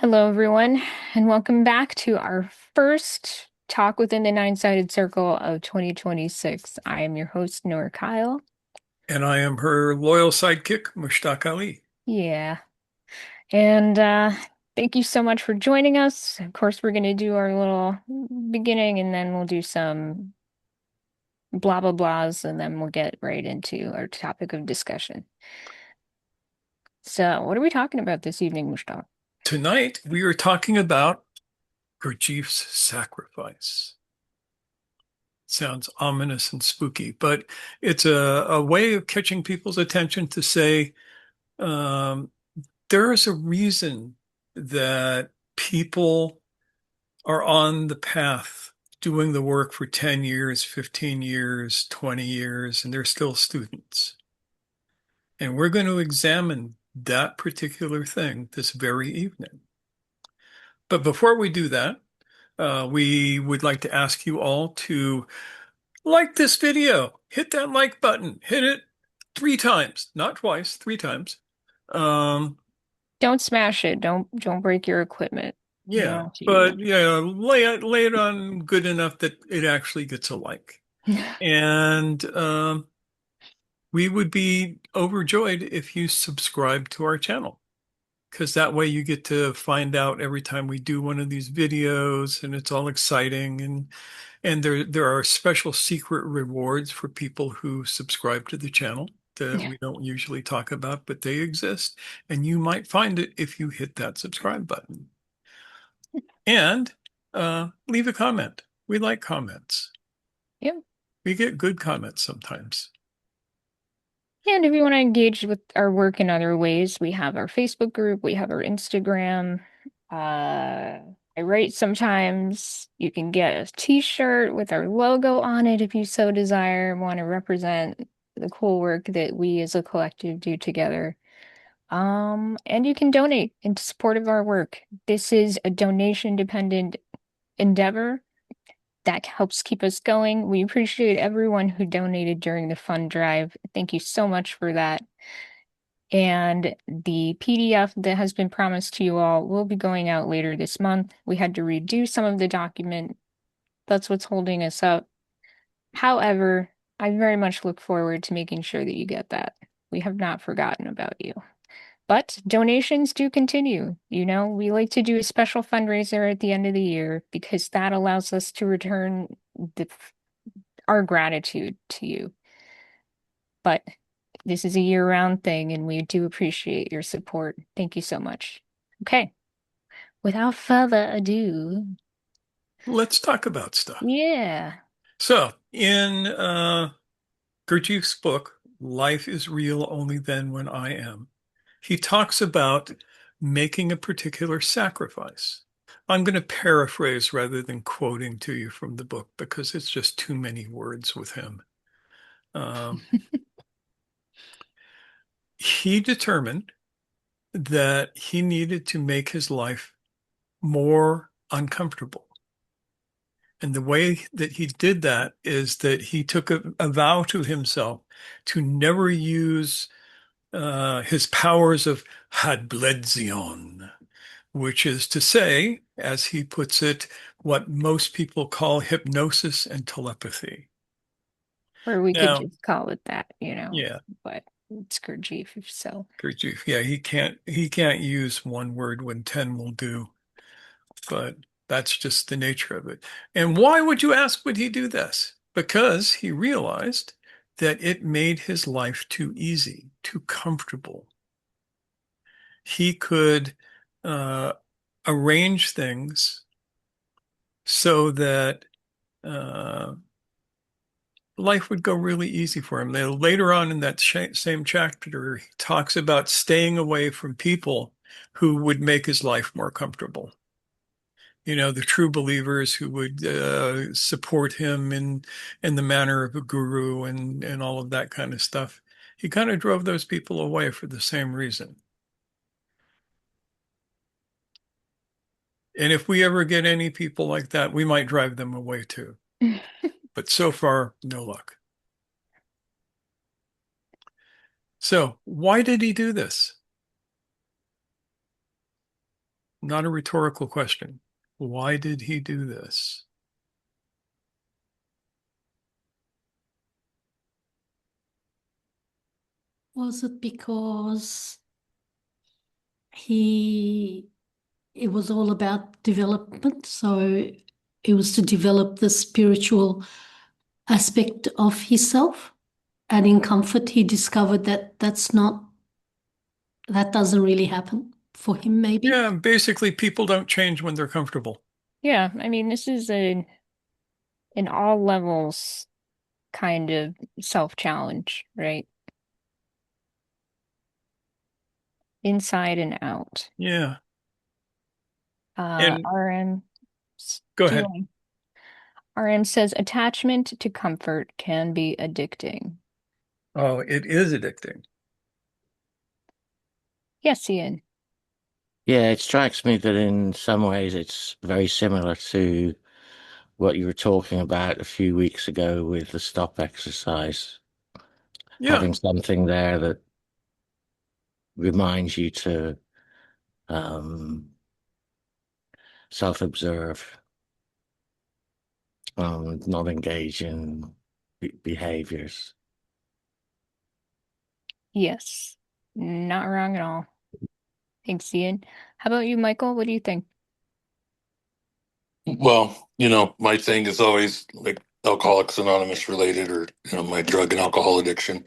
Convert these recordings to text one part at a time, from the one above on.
Hello, everyone, and welcome back to our first talk within the nine-sided circle of 2026. I am your host, Noor Kyle. And I am her loyal sidekick, Mushtaq Ali. Yeah, and thank you so much for joining us. Of course, we're going to do our little beginning, and then we'll do some blah blah blahs, and then we'll get right into our topic of discussion. So, what are we talking about this evening, Mushtaq? Tonight, we are talking about Gurdjieff's sacrifice. Sounds ominous and spooky, but it's a way of catching people's attention to say um, there is a reason that people are on the path doing the work for 10 years, 15 years, 20 years, and they're still students. And we're going to examine that particular thing this very evening. But before we do that, we would like to ask you all to like this video. Hit that like button. Hit it three times, not twice, three times. Um, Don't smash it. Don't break your equipment. You don't yeah, have to do but yeah, lay it on good enough that it actually gets a like. that. And we would be overjoyed if you subscribe to our channel, because that way you get to find out every time we do one of these videos, and it's all exciting. And there are special secret rewards for people who subscribe to the channel that we don't usually talk about, but they exist. And you might find it if you hit that subscribe button. And leave a comment. We like comments. Yep. We get good comments sometimes. And if you want to engage with our work in other ways, we have our Facebook group, we have our Instagram. I write sometimes. You can get a t-shirt with our logo on it if you so desire, want to represent the cool work that we as a collective do together. And you can donate in support of our work. This is a donation dependent endeavor that helps keep us going. We appreciate everyone who donated during the fund drive. Thank you so much for that. And the PDF that has been promised to you all will be going out later this month. We had to redo some of the document. That's what's holding us up. However, I very much look forward to making sure that you get that. We have not forgotten about you. But donations do continue. We like to do a special fundraiser at the end of the year because that allows us to return the, our gratitude to you. But this is a year-round thing, and we do appreciate your support. Thank you so much. Okay, without further ado, Let's talk about stuff. yeah. So, in Gurdjieff's book, Life is Real Only Then When I Am, he talks about making a particular sacrifice. I'm going to paraphrase rather than quoting to you from the book because it's just too many words with him. Um, he determined that he needed to make his life more uncomfortable. And the way that he did that is that he took a vow to himself to never use his powers of Hadbledsion, which is to say, as he puts it, what most people call hypnosis and telepathy. Or we could Now, just call it that, yeah, but it's Gurdjieff, so. Gurdjieff, yeah, he can't use one word when 10 will do, but that's just the nature of it. And why would you ask would he do this? Because he realized that it made his life too easy, too comfortable. He could uh, arrange things so that uh, life would go really easy for him. Now, later on in that same chapter, he talks about staying away from people who would make his life more comfortable. The true believers who would support him in the manner of a guru and all of that kind of stuff. He kind of drove those people away for the same reason. And if we ever get any people like that, we might drive them away too. But so far, no luck. So why did he do this? not a rhetorical question. Why did he do this? Was it because he it was all about development? So it was to develop the spiritual aspect of himself. And in comfort, he discovered that that doesn't really happen for him, maybe. Yeah, basically, people don't change when they're comfortable. Yeah, I mean, this is a an all levels kind of self-challenge, right? Inside and out. Yeah. And RM, go do you ahead. want? RM says attachment to comfort can be addicting. Oh, it is addicting. Yes, Ian. Yeah, it strikes me that in some ways it's very similar to what you were talking about a few weeks ago with the stop exercise. Yeah. Having something there that reminds you to um, self-observe, not engage in behaviors. Yes. Not wrong at all. Thanks, Ian. How about you, Michael? What do you think? Well, my thing is always like Alcoholics Anonymous related or, my drug and alcohol addiction.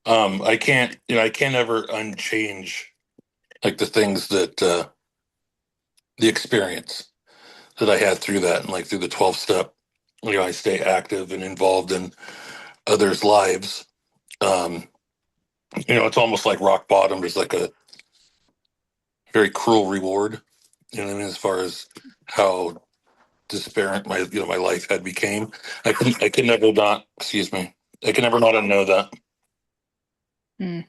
I can't ever unchange like the things that, the experience that I had through that and like through the 12 step, I stay active and involved in others' lives. Um, it's almost like rock bottom is like a very cruel reward, what I mean, as far as how disparate my life had became. I can never not, excuse me, I can never not unknow that. Hmm.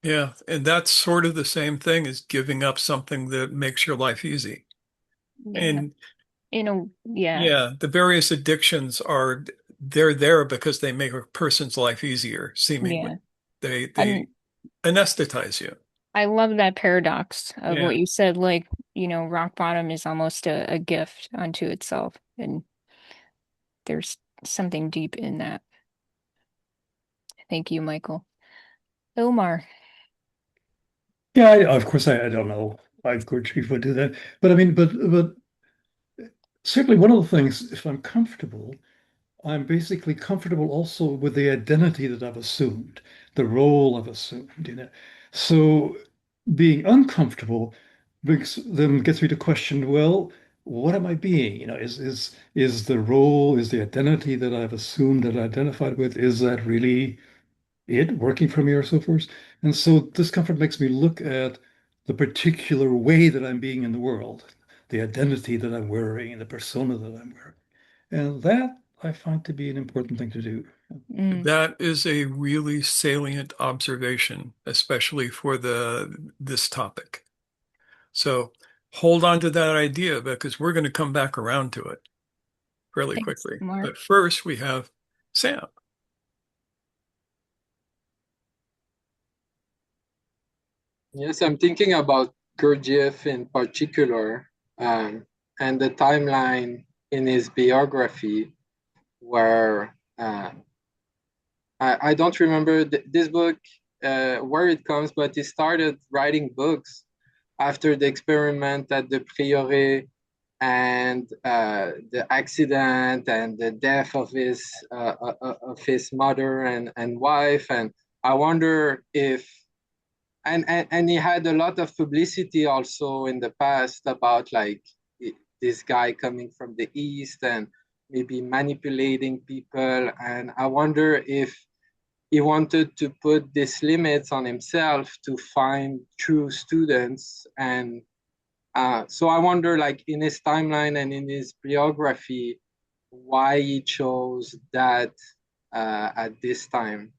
Yeah. And that's sort of the same thing as giving up something that makes your life easy. Yeah. And Yeah. yeah, the various addictions are they're there because they make a person's life easier, Yeah. seemingly. They And anesthetize you. I love that paradox of Yeah. what you said, like, rock bottom is almost a gift unto itself. And there's something deep in that. Thank you, Michael. Omar. Yeah, of course, I don't know why Gurdjieff would do that, but I mean, but certainly one of the things, if I'm comfortable, I'm basically comfortable also with the identity that I've assumed, the role I've assumed. So being uncomfortable then gets me to question, well, what am I being? Is the role, is the identity that I've assumed that I identified with, is that really it working for me or so forth? And so discomfort makes me look at the particular way that I'm being in the world, the identity that I'm wearing, the persona that I'm wearing. And that I find to be an important thing to do. Mm, That is a really salient observation, especially for this topic. So hold on to that idea because we're going to come back around to it fairly thanks, quickly. Omar. But first, we have Sam. Yes, I'm thinking about Gurdjieff in particular, and the timeline in his biography where I don't remember this book where it comes, but he started writing books after the experiment at the Prieuré and the accident and the death of his mother and wife. And I wonder if and he had a lot of publicity also in the past about like this guy coming from the east and maybe manipulating people. And I wonder if he wanted to put these limits on himself to find true students. And so I wonder, like in his timeline and in his biography, why he chose that at this time.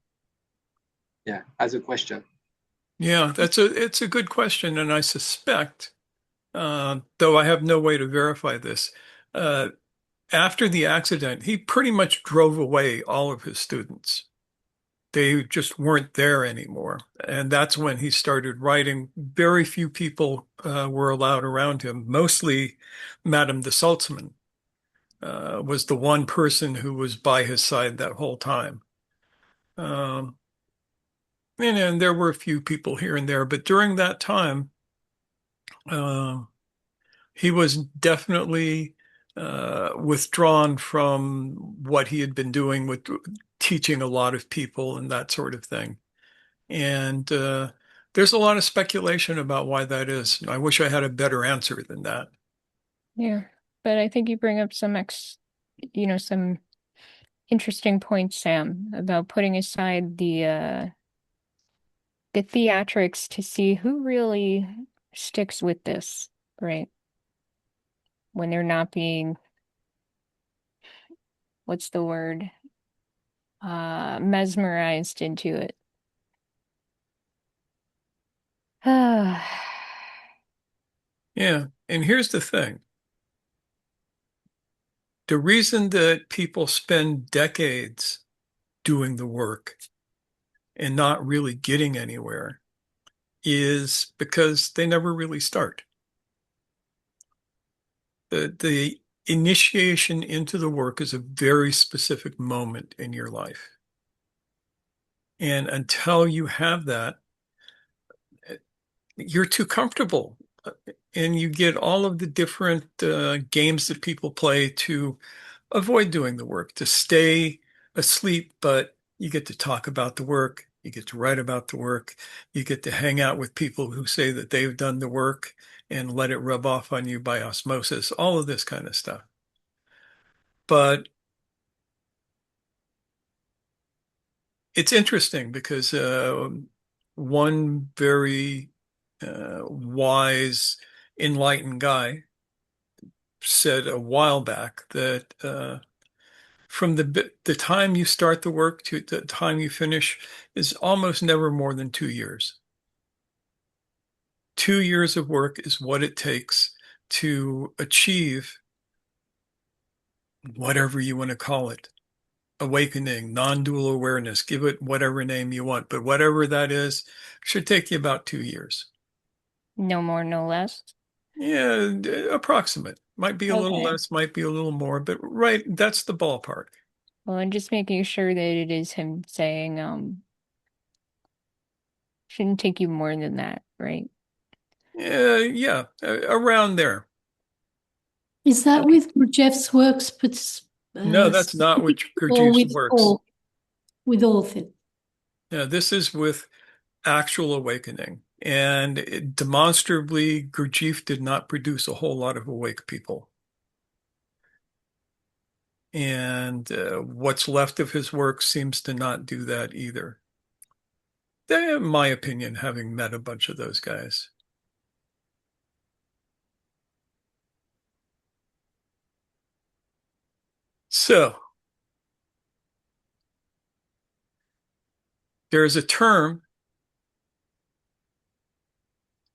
Yeah, as a question. Yeah, it's a good question, and I suspect, though I have no way to verify this, uh, after the accident, he pretty much drove away all of his students. They just weren't there anymore. And that's when he started writing. Very few people were allowed around him. Mostly Madame de Salzmann was the one person who was by his side that whole time. Um, and there were a few people here and there, but during that time, uh, he was definitely withdrawn from what he had been doing with teaching a lot of people and that sort of thing. And there's a lot of speculation about why that is. I wish I had a better answer than that. Yeah. But I think you bring up some interesting points, Sam, about putting aside the theatrics to see who really sticks with this, right? When they're not being, what's the word? Mesmerized into it. Yeah. And here's the thing. The reason that people spend decades doing the work and not really getting anywhere is because they never really start. The initiation into the work is a very specific moment in your life. And until you have that, you're too comfortable. And you get all of the different games that people play to avoid doing the work, to stay asleep, but you get to talk about the work. You get to write about the work. You get to hang out with people who say that they've done the work and let it rub off on you by osmosis, all of this kind of stuff. But it's interesting because one very wise, enlightened guy said a while back that from the time you start the work to the time you finish is almost never more than 2 years. 2 years of work is what it takes to achieve whatever you want to call it. Awakening, non-dual awareness, give it whatever name you want, but whatever that is, should take you about 2 years. No more, no less. Yeah, approximate. Might be a little Okay. less, might be a little more, but right, that's the ballpark. Well, I'm just making sure that it is him saying, shouldn't take you more than that, right? Yeah, around there. Is that Okay. with Gurdjieff's works, but No, that's not what or Gurdjieff's with works. all with all of it? Yeah, this is with actual awakening. And demonstrably, Gurdjieff did not produce a whole lot of awake people. And what's left of his work seems to not do that either. In my opinion, having met a bunch of those guys. So there's a term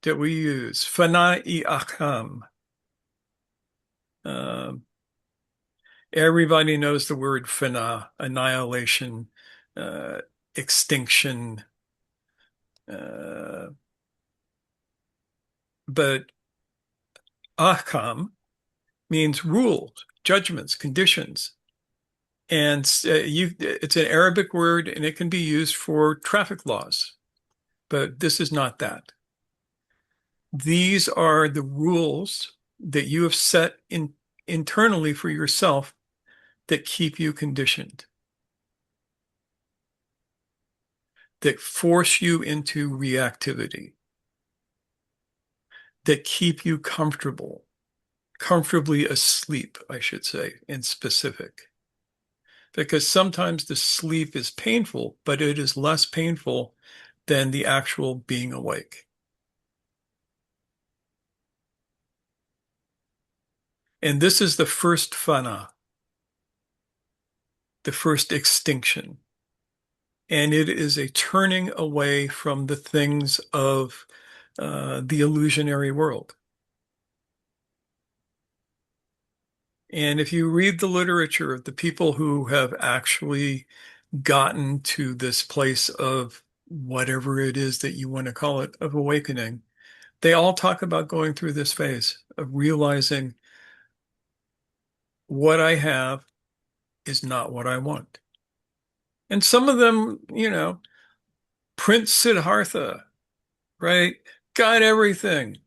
that we use, fana-i ahkam. Um, Everybody knows the word fana, annihilation, uh, extinction. Uh, but ahkam means rules, judgments, conditions. And it's an Arabic word and it can be used for traffic laws, but this is not that. These are the rules that you have set internally for yourself that keep you conditioned, that force you into reactivity, that keep you comfortably asleep, I should say, in specific. Because sometimes the sleep is painful, but it is less painful than the actual being awake. And this is the first fana, the first extinction. And it is a turning away from the things of the illusionary world. And if you read the literature of the people who have actually gotten to this place of whatever it is that you want to call it, of awakening, they all talk about going through this phase of realizing what I have is not what I want. And some of them, Prince Siddhartha, right? Got everything.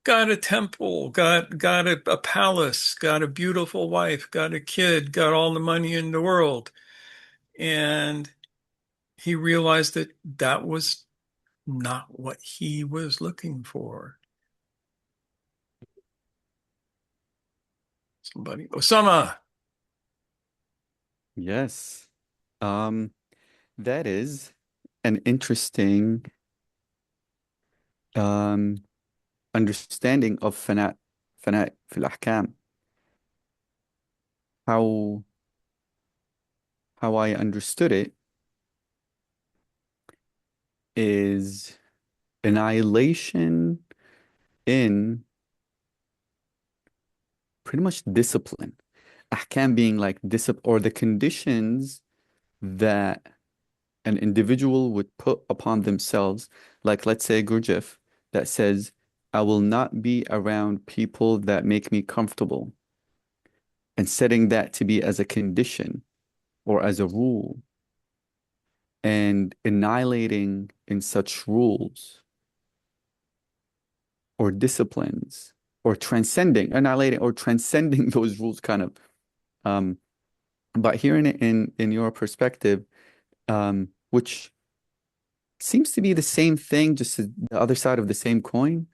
Got a temple, got a palace, got a beautiful wife, got a kid, got all the money in the world. And he realized that that was not what he was looking for. Somebody, Osama. Yes. Um, that is an interesting um understanding of fana في الأحكام. How I understood it is annihilation in pretty much discipline. Ahkam being like discipline or the conditions that an individual would put upon themselves. Like let's say Gurdjieff that says, I will not be around people that make me comfortable, and setting that to be as a condition or as a rule and annihilating in such rules or disciplines or annihilating or transcending those rules kind of. But hearing it in your perspective, which seems to be the same thing, just the other side of the same coin.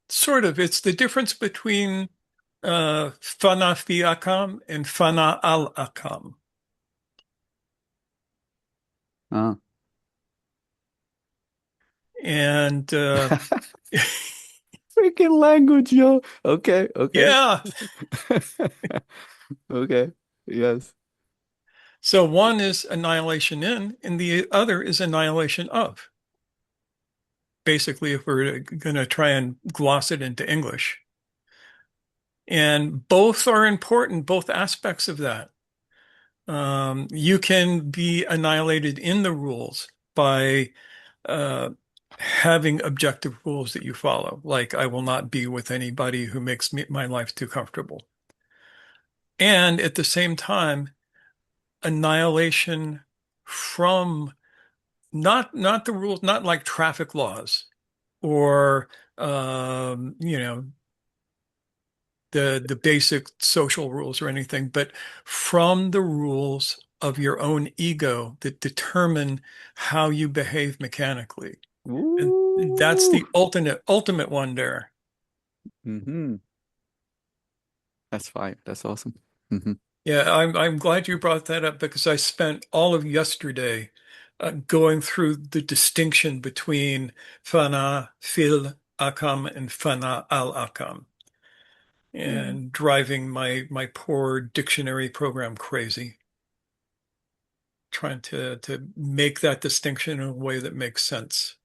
Sort of. It's the difference between fana-i ahkam and fana-al-ahkam. Ah. And Freaking language, yo. Okay. yeah. Okay. Yes. So one is annihilation in, and the other is annihilation of. Basically, if we're going to try and gloss it into English. And both are important, both aspects of that. You can be annihilated in the rules by having objective rules that you follow, like I will not be with anybody who makes my life too comfortable. And at the same time, annihilation from not the rules, not like traffic laws or the basic social rules or anything, but from the rules of your own ego that determine how you behave mechanically. And that's Ooh. the ultimate one there. Mm-hmm. That's fine. That's awesome. Mm-hmm. Yeah, I'm glad you brought that up because I spent all of yesterday going through the distinction between fana fil akam and fana al akam and driving my poor dictionary program crazy, trying to make that distinction in a way that makes sense.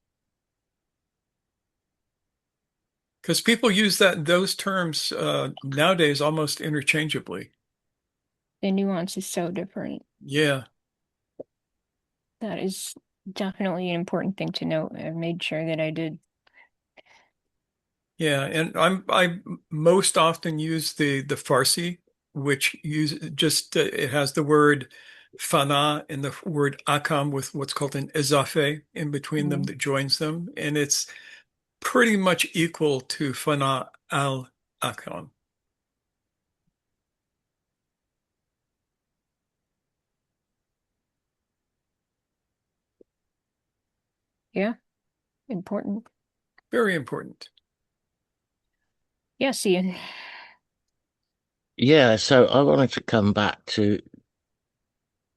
Because people use those terms nowadays almost interchangeably. The nuance is so different. Yeah. That is definitely an important thing to note. I made sure that I did. Yeah, and I most often use the Farsi, which it has the word fana and the word akam with what's called an izafe in between them that joins them, and it's pretty much equal to fana al akam. Yeah, important. Very important. Yes, Ian. Yeah, so I wanted to come back to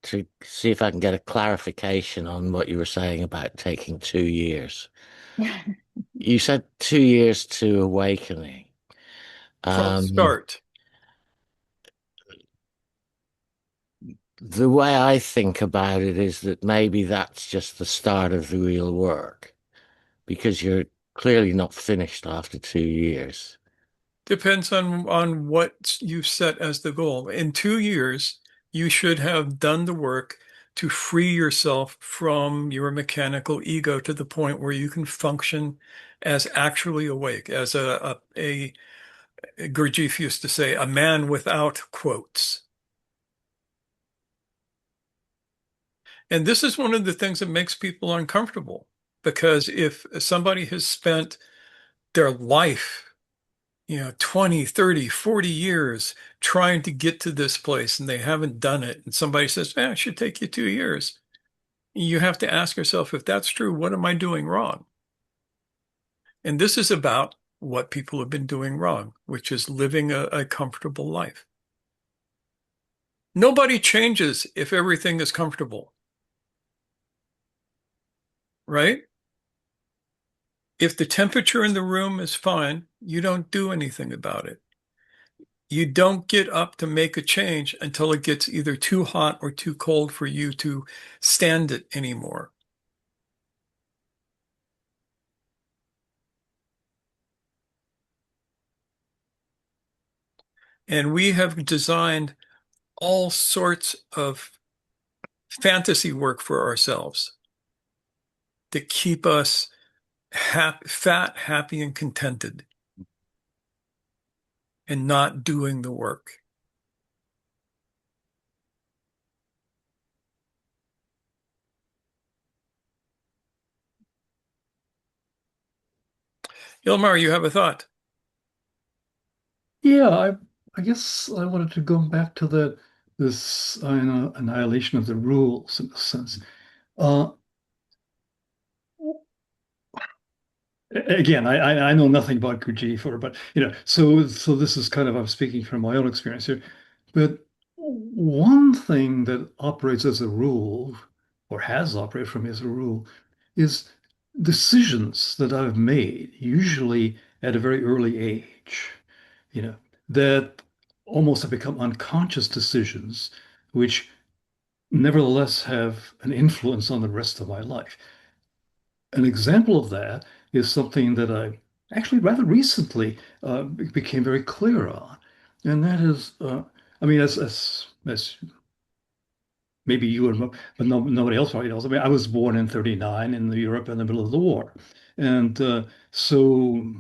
see if I can get a clarification on what you were saying about taking 2 years. You said 2 years to awakening. From Um, start. the way I think about it is that maybe that's just the start of the real work, because you're clearly not finished after 2 years. Depends on what you set as the goal. In 2 years, you should have done the work to free yourself from your mechanical ego to the point where you can function as actually awake, as a Gurdjieff used to say, a man without quotes. And this is one of the things that makes people uncomfortable, because if somebody has spent their life, 20, 30, 40 years trying to get to this place and they haven't done it, and somebody says, it should take you 2 years. You have to ask yourself, if that's true, what am I doing wrong? And this is about what people have been doing wrong, which is living a comfortable life. Nobody changes if everything is comfortable, right? If the temperature in the room is fine, you don't do anything about it. You don't get up to make a change until it gets either too hot or too cold for you to stand it anymore. And we have designed all sorts of fantasy work for ourselves to keep us fat, happy, and contented, and not doing the work. Ilmar, you have a thought? Yeah, I guess I wanted to go back to this annihilation of the rules in a sense. Uh, Again, I know nothing about Gurdjieff, but so this is kind of, I'm speaking from my own experience here. But one thing that operates as a rule, or has operated for me as a rule, is decisions that I've made, usually at a very early age, you know, that almost have become unconscious decisions, which nevertheless have an influence on the rest of my life. An example of that is something that I actually rather recently became very clear on, and that is, I mean, as maybe you and but nobody else probably knows. I mean, I was born in '39 in Europe in the middle of the war, and so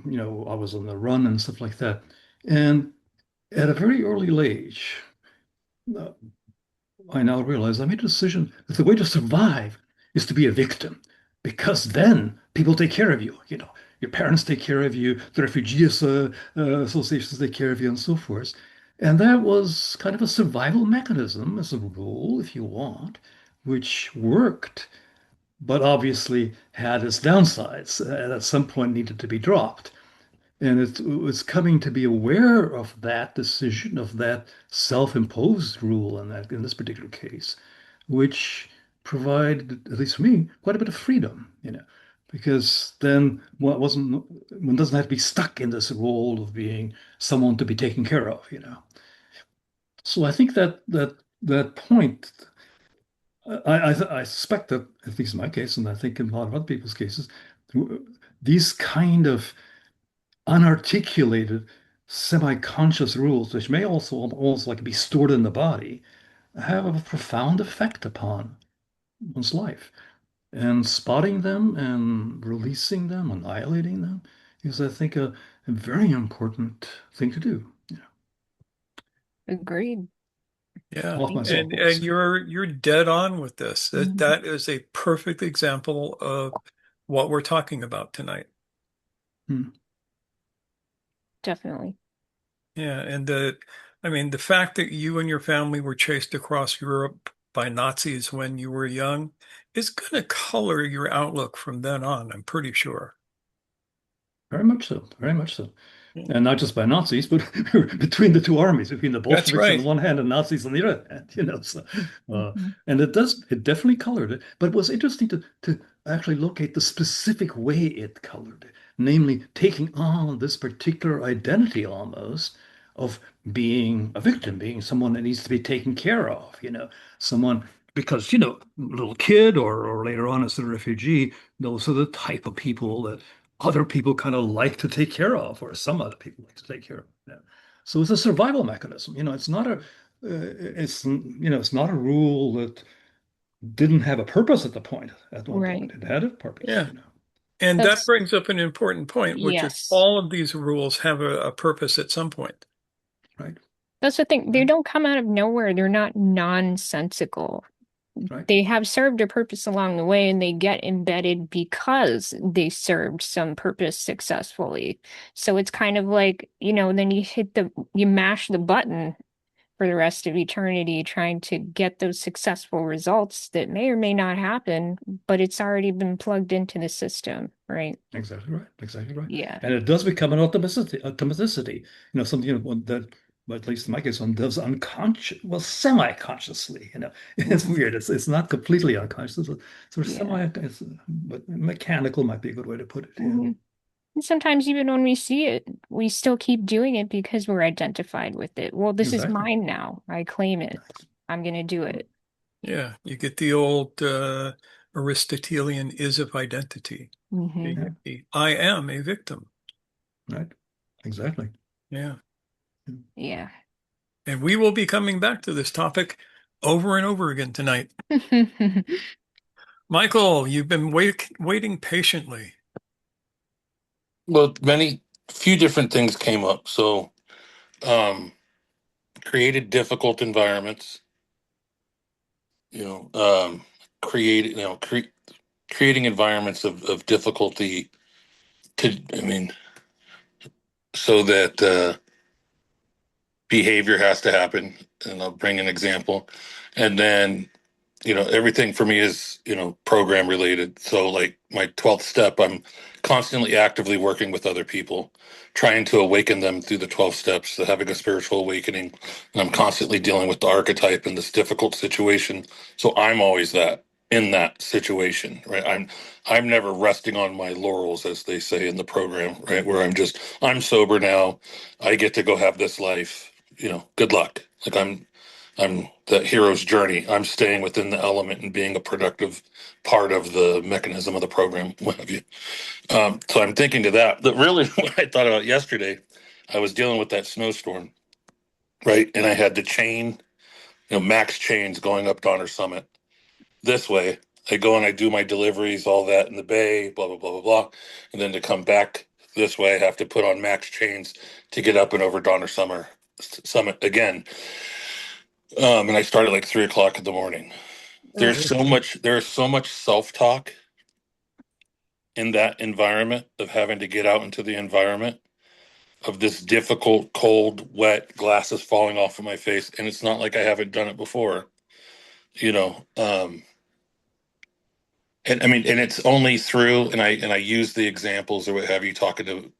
I was on the run and stuff like that, and at a very early age. uh, I now realize I made a decision that the way to survive is to be a victim, because then people take care of you. Your parents take care of you, the refugees associations take care of you, and so forth. And that was kind of a survival mechanism, as a rule, if you want, which worked, but obviously had its downsides, and at some point needed to be dropped. And it was coming to be aware of that decision, of that self-imposed rule in this particular case, which provided, at least for me, quite a bit of freedom, because then one doesn't have to be stuck in this role of being someone to be taken care of. So I think that point, I suspect that, at least in my case, and I think in a lot of other people's cases, these kind of unarticulated, semi-conscious rules, which may also almost like be stored in the body, have a profound effect upon one's life. And spotting them and releasing them, annihilating them, is, I think, a very important thing to do. Agreed. Yeah. Off my And soapbox. you're dead on with this. Mhm. That is a perfect example of what we're talking about tonight. Hmm. Definitely. Yeah, and the fact that you and your family were chased across Europe by Nazis when you were young is going to color your outlook from then on, I'm pretty sure. Very much so. Very much so. Yeah. And not just by Nazis, but between the two armies, between the That's Bolsheviks on the right. one hand and Nazis on the other hand. So, Mhm. and it definitely colored it. But it was interesting to actually locate the specific way it colored it, namely taking on this particular identity almost of being a victim, being someone that needs to be taken care of, someone because, little kid or later on as a refugee, those are the type of people that other people kind of like to take care of, or some other people like to take care of. Yeah. So it's a survival mechanism. It's not it's not a rule that didn't have a purpose at one Right. point. It had a purpose, Yeah. And that That's, brings up an important point, which is yes. all of these rules have a purpose at some point. right? That's the thing. They Right, don't come out of nowhere. They're not nonsensical. right, They have served a purpose along the way and they get embedded because they served some purpose successfully. So it's kind of like, then you mash the button for the rest of eternity trying to get those successful results that may or may not happen, but it's already been plugged into the system, right? exactly right, exactly right. Yeah. And it does become an automaticity. Something one that, well, at least in my case, one does unconscious, well, semi-consciously. It's Mhm. weird. It's not completely unconscious. It's sort of Yeah. but mechanical might be a good way to put it. Yeah, Mhm. And sometimes even when we see it, we still keep doing it because we're identified with it. Well, this is exactly. mine now. I claim it. Nice. I'm going to do it. Yeah. You get the old Aristotelian is of identity. Hmm. Yeah, I am a victim. right. Exactly. Yeah. Yeah. And we will be coming back to this topic over and over again tonight. Michael, you've been waiting patiently. Well, few different things came up. So, um, created difficult environments, you know, created, creating environments of difficulty I mean, so that behavior has to happen. And I'll bring an example. And then everything for me is, program related. So like my 12th step, I'm constantly actively working with other people, trying to awaken them through the 12 steps, to having a spiritual awakening. And I'm constantly dealing with the archetype in this difficult situation. So I'm always in that situation, right? I'm never resting on my laurels, as they say in the program, right? Where I'm sober now. I get to go have this life, good luck. Like I'm the hero's journey. I'm staying within the element and being a productive part of the mechanism of the program, what have you. So I'm thinking to that. But really, what I thought about yesterday, I was dealing with that snowstorm, right? And I had the chain, max chains going up Donner Summit this way. I go and I do my deliveries, all that in the bay, blah, blah, blah, blah, blah. And then to come back this way, I have to put on max chains to get up and over Summit again. And I started like 3 o'clock in the morning. Oh, There's so much self-talk in that environment of having to get out into the environment of this difficult, cold, wet, glasses falling off of my face. And it's not like I haven't done it before, you know. And I mean, and it's only through, and I use the examples or what have you, talking to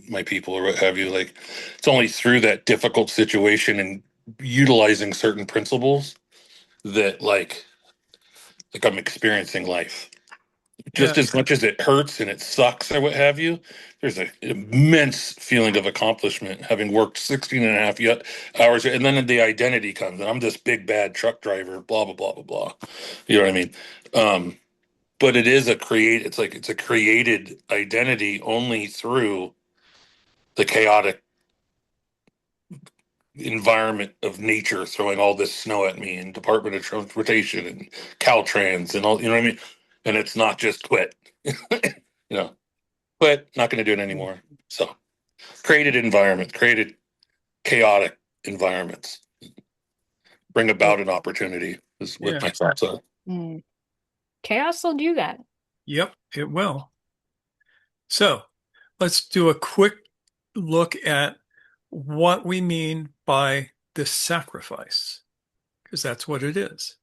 my people or what have you, like it's only through that difficult situation and utilizing certain principles that like I'm experiencing life. Yeah. Just as much as it hurts and it sucks or what have you, there's an immense feeling of accomplishment having worked 16 and a half hours. And then the identity comes, and I'm this big bad truck driver, blah, blah, blah, blah, blah. You know what I mean? But it's a created identity only through the chaotic environment of nature throwing all this snow at me, and Department of Transportation and Caltrans and all, you know what I mean? And it's not just quit, but not going to do it anymore. So created chaotic environments, bring about an opportunity is what Yeah. my thoughts are. mm. Chaos will do that. Yep, it will. So let's do a quick look at what we mean by this sacrifice, because that's what it is.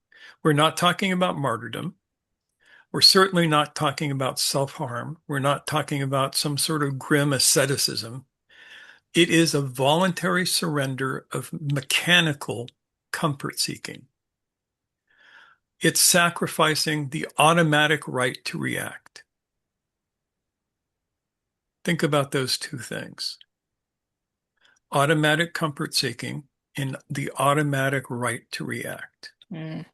We're not talking about martyrdom. We're certainly not talking about self-harm. We're not talking about some sort of grim asceticism. It is a voluntary surrender of mechanical comfort seeking. It's sacrificing the automatic right to react. Think about those two things. Automatic comfort seeking and the automatic right to react. Mm.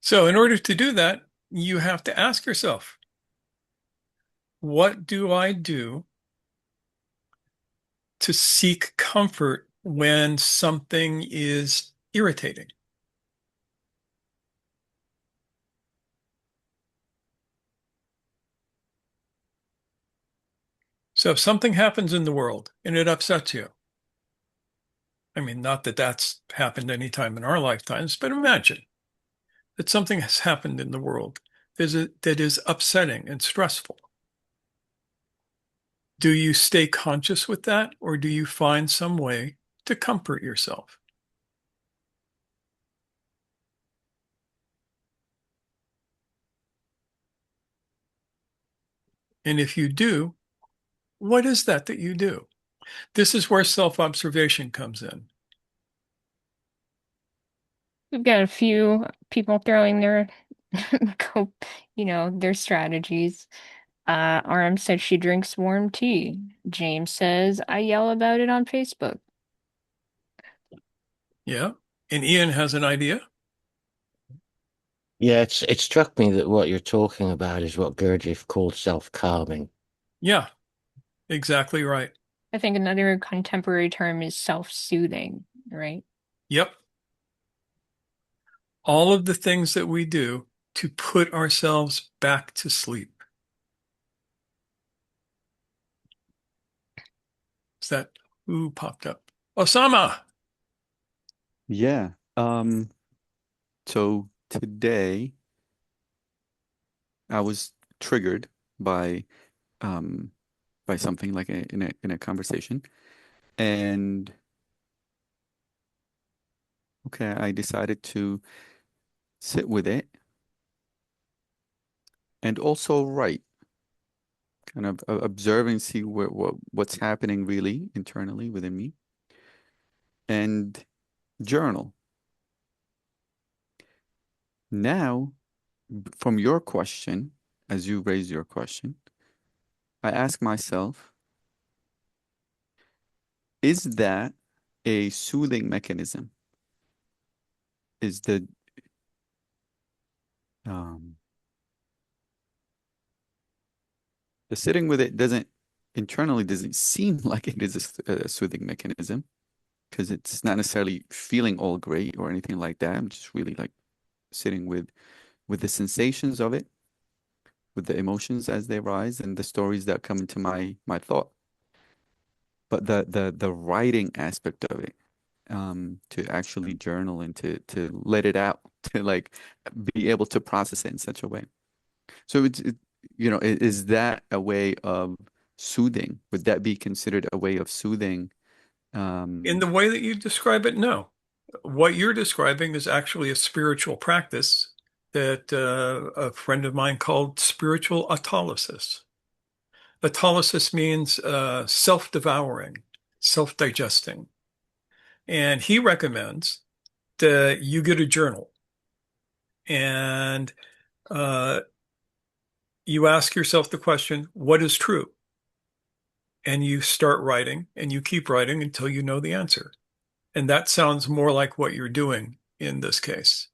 So in order to do that, you have to ask yourself, what do I do to seek comfort when something is irritating? So if something happens in the world and it upsets you, I mean, not that that's happened any time in our lifetimes, but imagine that something has happened in the world that is upsetting and stressful. Do you stay conscious with that, or do you find some way to comfort yourself? And if you do, what is that you do? This is where self-observation comes in. We've got a few people throwing their, their strategies. RM said she drinks warm tea. James says, I yell about it on Facebook. Yeah. And Ian has an idea. Yeah, it struck me that what you're talking about is what Gurdjieff called self-calming. Yeah, exactly right. I think another contemporary term is self-soothing, right? Yep. All of the things that we do to put ourselves back to sleep. Is that who popped up? Osama. Yeah. So today I was triggered by um by something like in a conversation. And okay, I decided to sit with it and also write, kind of observe and see what's happening really internally within me and journal. Now, from your question, as you raise your question, I ask myself, is that a soothing mechanism? Is um, the sitting with it doesn't internally doesn't seem like it is a soothing mechanism because it's not necessarily feeling all great or anything like that. I'm just really like sitting with the sensations of it, with the emotions as they rise and the stories that come into my thought. But the writing aspect of it, to actually journal and to let it out, to like be able to process it in such a way. So is that a way of soothing? Would that be considered a way of soothing? In the way that you describe it, no. What you're describing is actually a spiritual practice that a friend of mine called spiritual autolysis. Autolysis means self-devouring, self-digesting. And he recommends that you get a journal and uh, you ask yourself the question, what is true? And you start writing and you keep writing until you know the answer. And that sounds more like what you're doing in this case.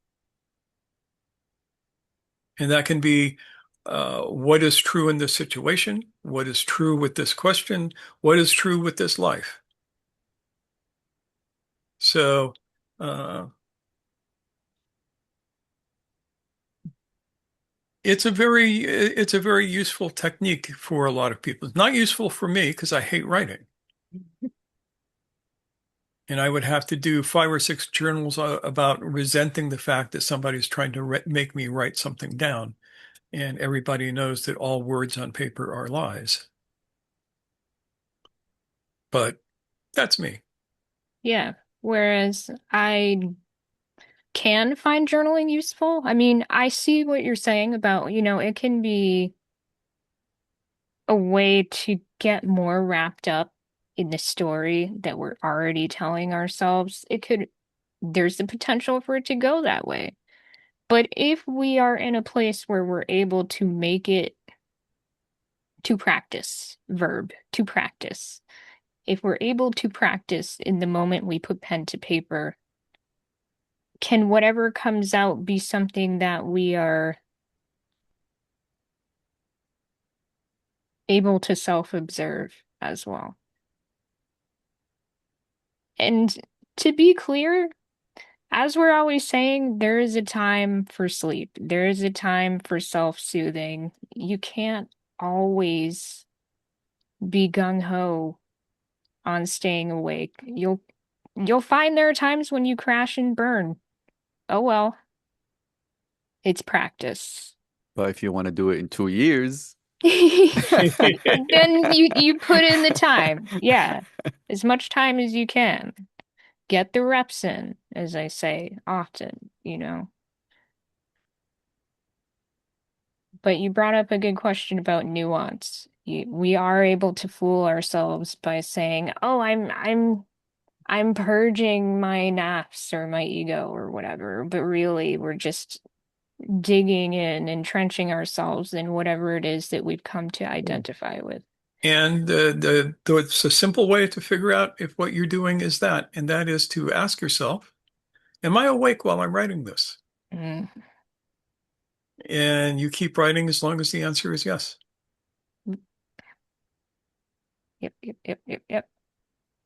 And that can be what is true in this situation, what is true with this question, what is true with this life. So uh, it's a very useful technique for a lot of people. It's not useful for me because I hate writing. And I would have to do 5 or 6 journals about resenting the fact that somebody's trying to make me write something down. And everybody knows that all words on paper are lies. But that's me. Yeah. Whereas I can find journaling useful. I mean, I see what you're saying about, it can be a way to get more wrapped up in the story that we're already telling ourselves. There's the potential for it to go that way. But if we are in a place where we're able to make it to practice, verb, to practice, if we're able to practice in the moment we put pen to paper, can whatever comes out be something that we are able to self-observe as well? And to be clear, as we're always saying, there is a time for sleep. There is a time for self-soothing. You can't always be gung-ho on staying awake. You'll find there are times when you crash and burn. Oh well, it's practice. But if you want to do it in 2 years, Then you put in the time. Yeah. As much time as you can. Get the reps in, as I say often, you know. But you brought up a good question about nuance. We are able to fool ourselves by saying, "Oh, I'm purging my nafs or my ego or whatever," but really we're just digging in, entrenching ourselves in whatever it is that we've come to identify with. And it's a simple way to figure out if what you're doing is that, and that is to ask yourself, am I awake while I'm writing this? Mm. And you keep writing as long as the answer is yes. Yep.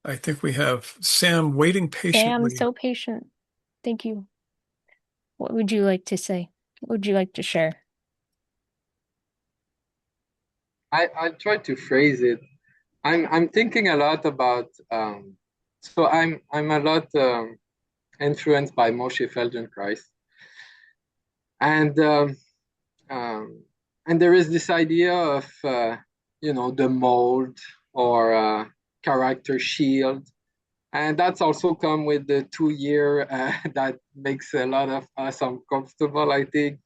I think we have Sam waiting Sam, patiently. so patient. Thank you. What would you like to say? What would you like to share? I'll try to phrase it. I'm thinking a lot about so I'm a lot influenced by Moshe Feldenkrais, and um, and there is this idea of the mold or character shield, and that's also come with the 2 year that makes a lot of us uncomfortable, I think,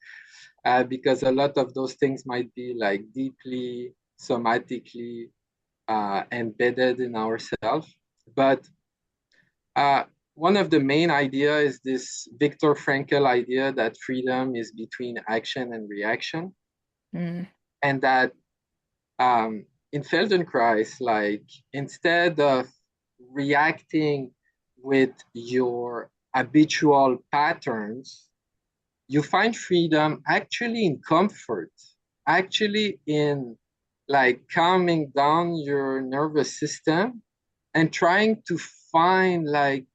because a lot of those things might be like deeply somatically embedded in ourselves. But uh, one of the main idea is this Viktor Frankl idea that freedom is between action and reaction, Mm. and that in Feldenkrais, like instead of reacting with your habitual patterns, you find freedom actually in comfort, actually in like calming down your nervous system and trying to find like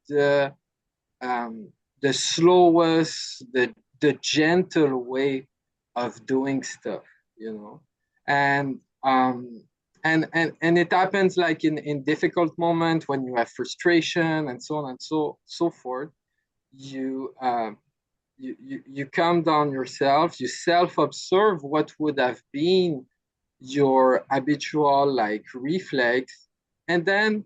um, the slowest, the gentle way of doing stuff, you know, and and it happens like in difficult moments when you have frustration and so on and so forth. You you calm down yourself, you self-observe what would have been your habitual like reflex, and then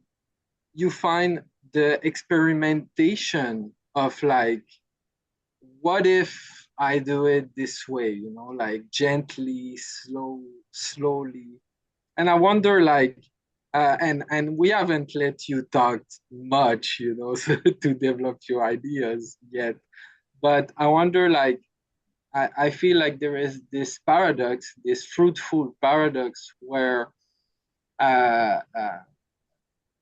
you find the experimentation of like, what if I do it this way, like gently, slowly. And I wonder like, and we haven't let you talk much, to develop your ideas yet. But I wonder like, I feel like there is this paradox, this fruitful paradox where uh, uh,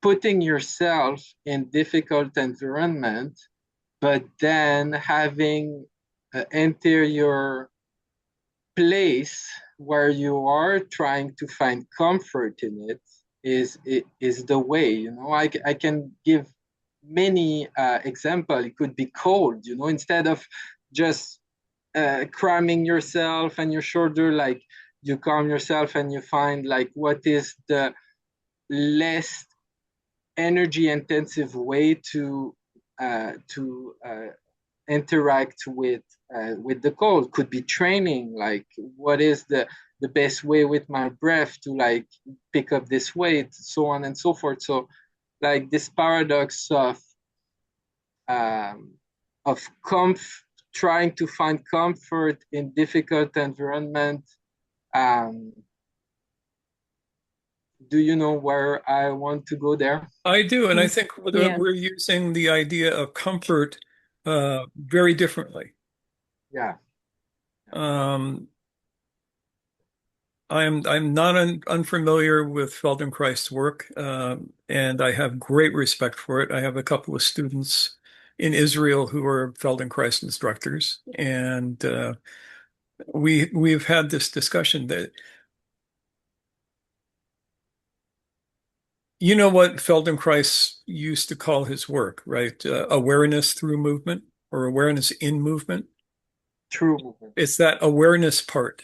putting yourself in difficult environment, but then having an interior place where you are trying to find comfort in is the way. I can give many example. It could be cold, instead of just cramming yourself and your shoulder, like you calm yourself and you find like what is the less energy intensive way to interact with the cold. Could be training, like what is the best way with my breath to like pick up this weight, so on and so forth. So like this paradox um, of trying to find comfort in difficult environment. um, do you know where I want to go there? I do, and I Mm. think Yeah. we're using the idea of comfort very differently. Yeah. Um, I'm not unfamiliar with Feldenkrais's work, and I have great respect for it. I have a couple of students in Israel who are Feldenkrais instructors, and we've had this discussion that you know what Feldenkrais used to call his work, right? Awareness through movement or awareness in movement. True movement. It's that awareness part.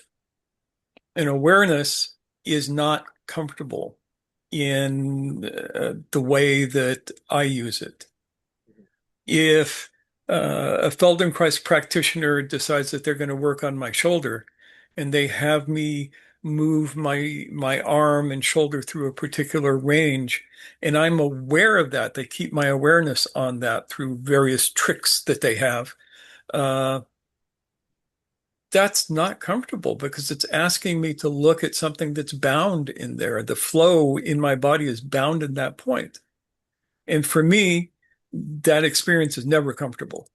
And awareness is not comfortable in the way that I use it. If a Feldenkrais practitioner decides that they're going to work on my shoulder and they have me move my arm and shoulder through a particular range, and I'm aware of that, they keep my awareness on that through various tricks that they have. Uh, that's not comfortable because it's asking me to look at something that's bound in there. The flow in my body is bound in that point. And for me, that experience is never comfortable.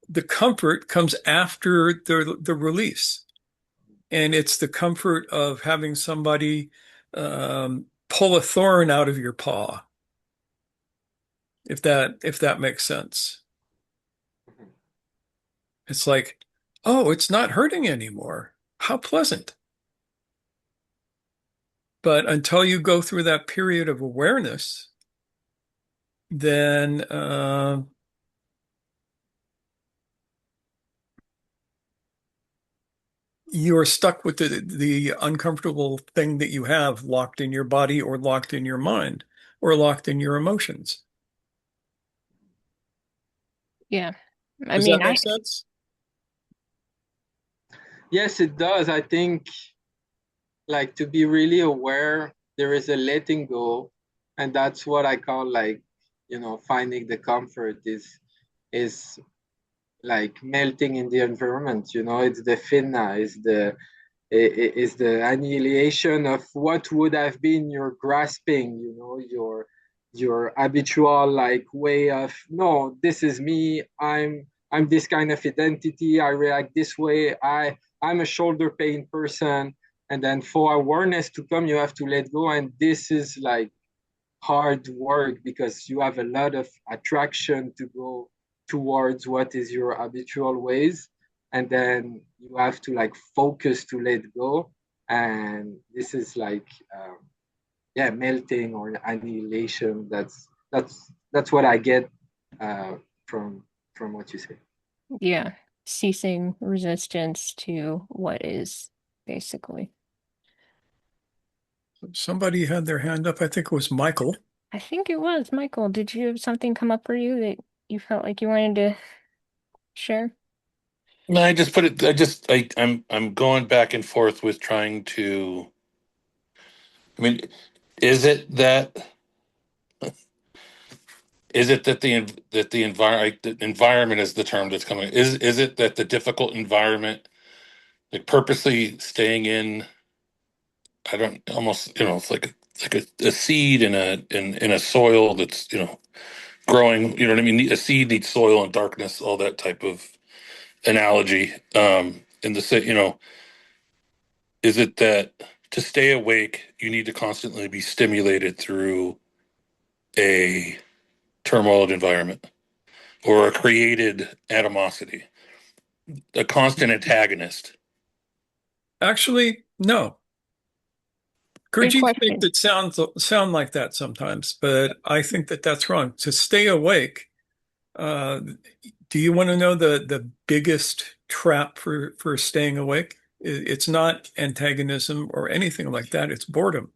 The comfort comes after the release. And it's the comfort of having somebody pull a thorn out of your paw, if that makes sense. It's like, oh, it's not hurting anymore. How pleasant. But until you go through that period of awareness, then you're stuck with the uncomfortable thing that you have locked in your body or locked in your mind or locked in your emotions. Yeah. I Does mean, that make sense? Yes, it does. I think like to be really aware, there is a letting go, and that's what I call like, finding the comfort is like melting in the environment. It's the fana, is the annihilation of what would have been your grasping, your habitual like way of, no, this is me, I'm this kind of identity, I react this way, I'm a shoulder pain person. And then for awareness to come, you have to let go. And this is like hard work because you have a lot of attraction to go towards what is your habitual ways, and then you have to like focus to let go. And this is like yeah, melting or annihilation. That's what I get uh, from what you say. yeah, ceasing resistance to what is, basically. Somebody had their hand up. I think it was Michael. I think it was Michael. Did you have something come up for you that you felt like you wanted to share? No, I just put it. I'm going back and forth with trying to. I mean, is it that the environment is the term that's coming? Is it that the difficult environment, like purposely staying in? I don't almost it's like a seed in a soil that's growing. You know what I mean? A seed needs soil and darkness, all that type of analogy. In the is it that to stay awake, you need to constantly be stimulated through a turmoiled environment or a created animosity, a constant antagonist? Actually, no. Good Gurdjieff makes question. it sound like that sometimes, but I think that that's wrong. To stay awake, uh, do you want to know the biggest trap for staying awake? It's not antagonism or anything like that. It's boredom.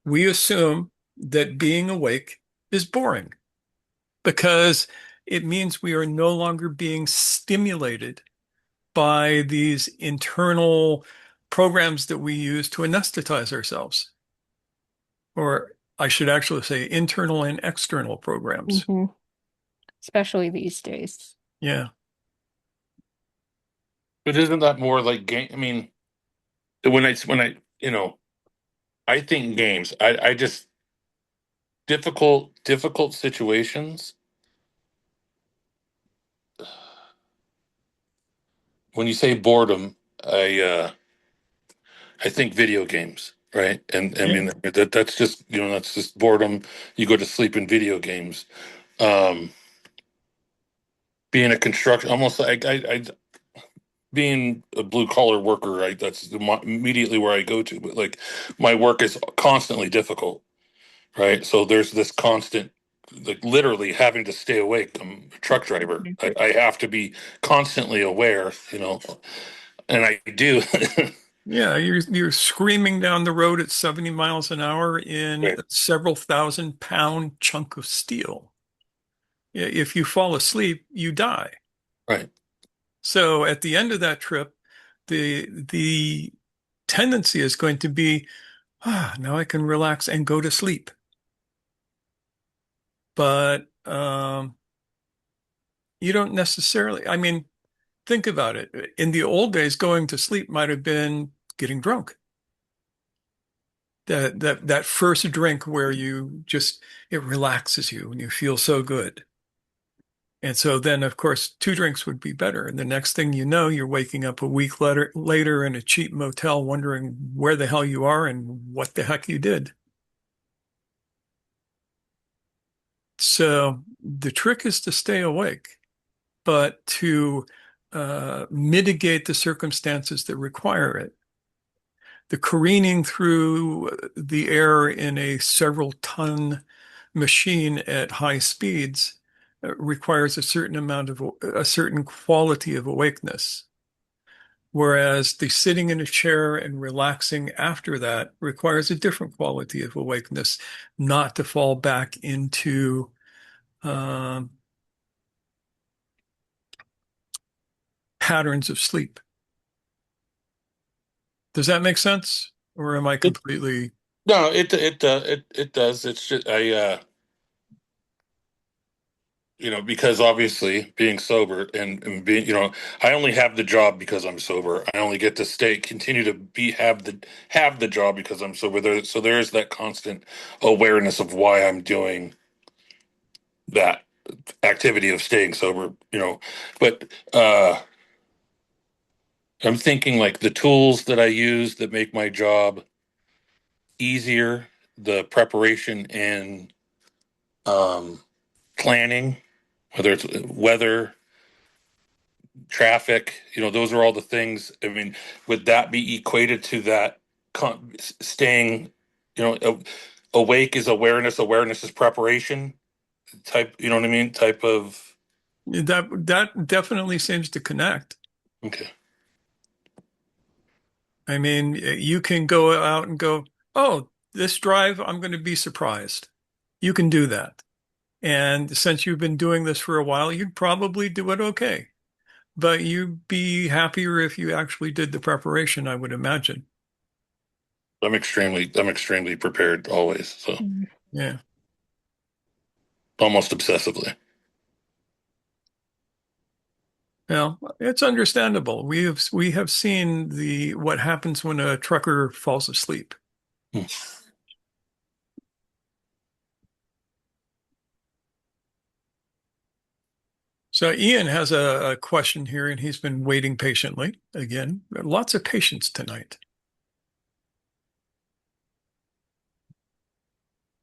We assume that being awake is boring because it means we are no longer being stimulated by these internal programs that we use to anesthetize ourselves. Or I should actually say internal and external programs. Hmm. Especially these days. Yeah. But isn't that more like game? I mean, when I I think games. I just difficult situations. When you say boredom, I think video games, right? And I Yeah. mean that's just that's just boredom. You go to sleep in video games. Um, being a construction, almost like I being a blue collar worker, right? That's immediately where I go to. But like my work is constantly difficult, right? So there's this constant, like literally having to stay awake. I'm a truck driver. I have to be constantly aware, and I do. Yeah, you're screaming down the road at 70 miles an hour in Right, a several thousand-pound chunk of steel. If you fall asleep, you die. right. So at the end of that trip, the tendency is going to be, now I can relax and go to sleep. But you don't necessarily, I mean, think about it. In the old days, going to sleep might have been getting drunk. That first drink where it relaxes you and you feel so good. And so then, of course, two drinks would be better. And the next thing you know, you're waking up a week later in a cheap motel wondering where the hell you are and what the heck you did. So the trick is to stay awake, but to mitigate the circumstances that require it. The careening through the air in a several ton machine at high speeds requires a certain quality of awakeness. Whereas the sitting in a chair and relaxing after that requires a different quality of awakeness, not to fall back into um, patterns of sleep. Does that make sense? Or am I It, completely? no, it does. It's just because obviously being sober and being, I only have the job because I'm sober. I only get to continue to have the job because I'm sober. So there is that constant awareness of why I'm doing that activity of staying sober. But I'm thinking like the tools that I use that make my job easier, the preparation and um, planning, whether it's weather, traffic, those are all the things. I mean, would that be equated to that staying, awake is awareness, awareness is preparation type, you know what I mean? Type of, That definitely seems to connect. okay. I mean, you can go out and go, oh, this drive, I'm going to be surprised. You can do that. And since you've been doing this for a while, you'd probably do it okay. But you'd be happier if you actually did the preparation, I would imagine. I'm extremely prepared always. So Mhm. Yeah. almost obsessively. Well, it's understandable. We have seen what happens when a trucker falls asleep. Hmm. So Ian has a question here, and he's been waiting patiently. Again, lots of patience tonight.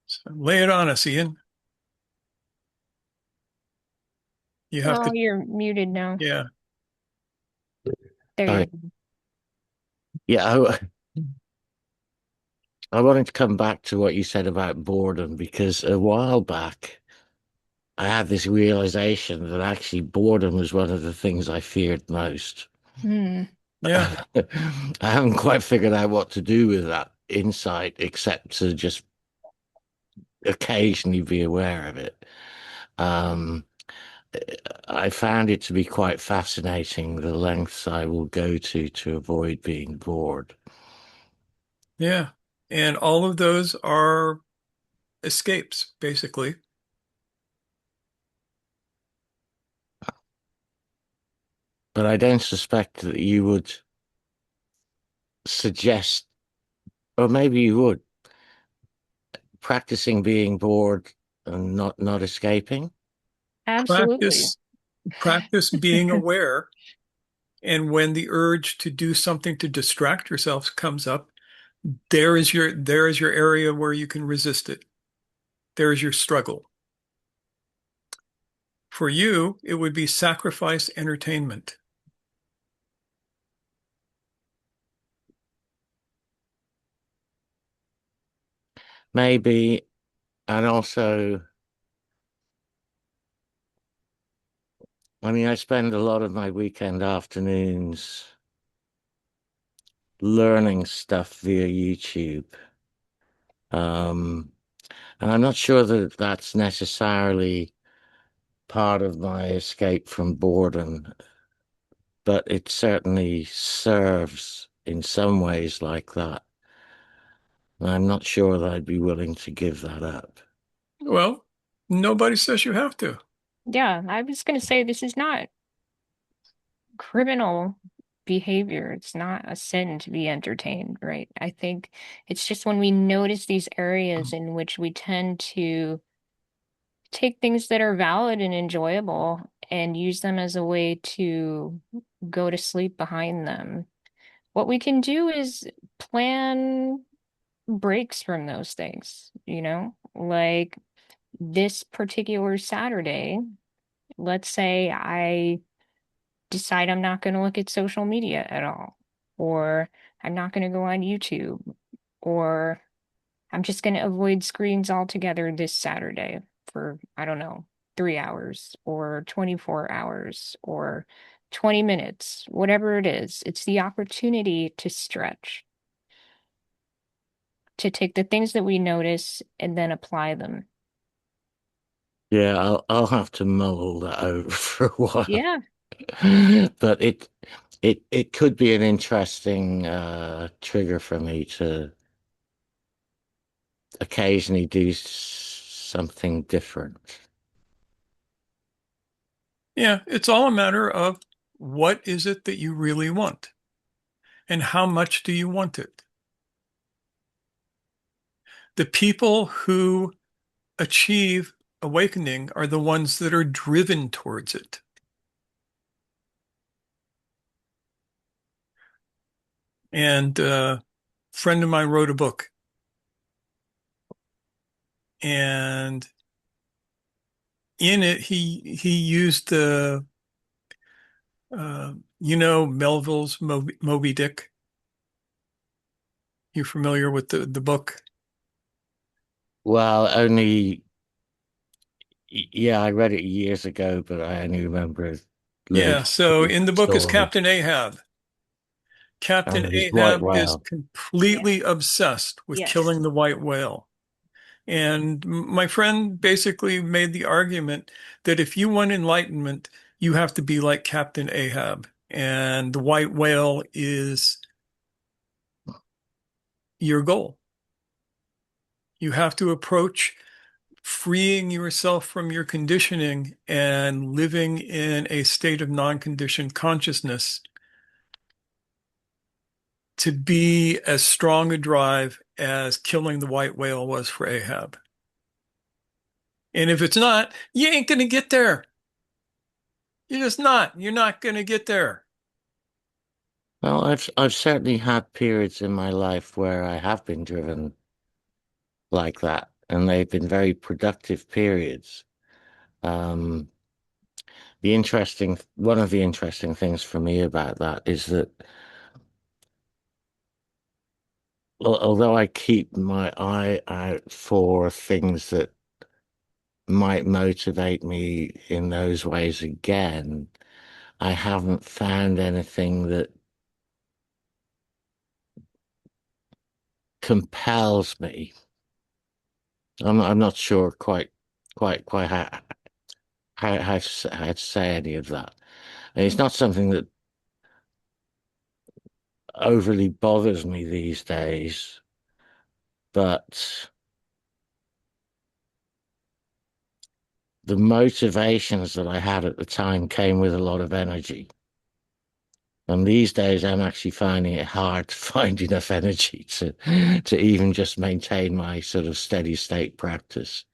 So lay it on us, Ian. You have Oh, to, you're muted now. yeah. There you Sorry. go. Yeah, I wanted to come back to what you said about boredom because a while back I had this realization that actually boredom was one of the things I feared most. Hmm. Yeah. I haven't quite figured out what to do with that insight except to just occasionally be aware of it. Um, I found it to be quite fascinating the lengths I will go to avoid being bored. Yeah. And all of those are escapes, basically. But I don't suspect that you would suggest, or maybe you would, practicing being bored and not escaping. Absolutely. Practice being aware. And when the urge to do something to distract yourself comes up, There is your area where you can resist it. There is your struggle. For you, it would be sacrifice entertainment. Maybe, and also, I mean, I spend a lot of my weekend afternoons learning stuff via YouTube. Um, and I'm not sure that that's necessarily part of my escape from boredom, but it certainly serves in some ways like that. And I'm not sure that I'd be willing to give that up. Well, nobody says you have to. Yeah, I was going to say this is not criminal behavior. It's not a sin to be entertained, right? I think it's just when we notice these areas in which we tend to take things that are valid and enjoyable and use them as a way to go to sleep behind them. What we can do is plan breaks from those things, like this particular Saturday, let's say I decide I'm not going to look at social media at all, or I'm not going to go on YouTube, or I'm just going to avoid screens altogether this Saturday for, I don't know, 3 hours or 24 hours or 20 minutes, whatever it is. It's the opportunity to stretch, to take the things that we notice and then apply them. Yeah, I'll have to mull that over for a while. Yeah. But it could be an interesting trigger for me to occasionally do something different. Yeah, it's all a matter of what is it that you really want and how much do you want it? The people who achieve awakening are the ones that are driven towards it. And a friend of mine wrote a book, and in it he used the Melville's Moby Dick. You familiar with the book? Well, only yeah, I read it years ago, but I only remember little Yeah, so in the book is stories. Captain Ahab. Captain And his white Ahab is whale. Yeah. completely obsessed with Yes. killing the white whale. And my friend basically made the argument that if you want enlightenment, you have to be like Captain Ahab. And the white whale is your goal. You have to approach freeing yourself from your conditioning and living in a state of non-conditioned consciousness to be as strong a drive as killing the white whale was for Ahab. And if it's not, you ain't going to get there. You're just not. You're not going to get there. Well, I've certainly had periods in my life where I have been driven like that, and they've been very productive periods. Um, one of the interesting things for me about that is that although I keep my eye out for things that might motivate me in those ways again, I haven't found anything that compels me. I'm not sure quite how to say any of that. And it's not something that overly bothers me these days, but the motivations that I had at the time came with a lot of energy. And these days, I'm actually finding it hard to find enough energy to even just maintain my sort of steady state practice.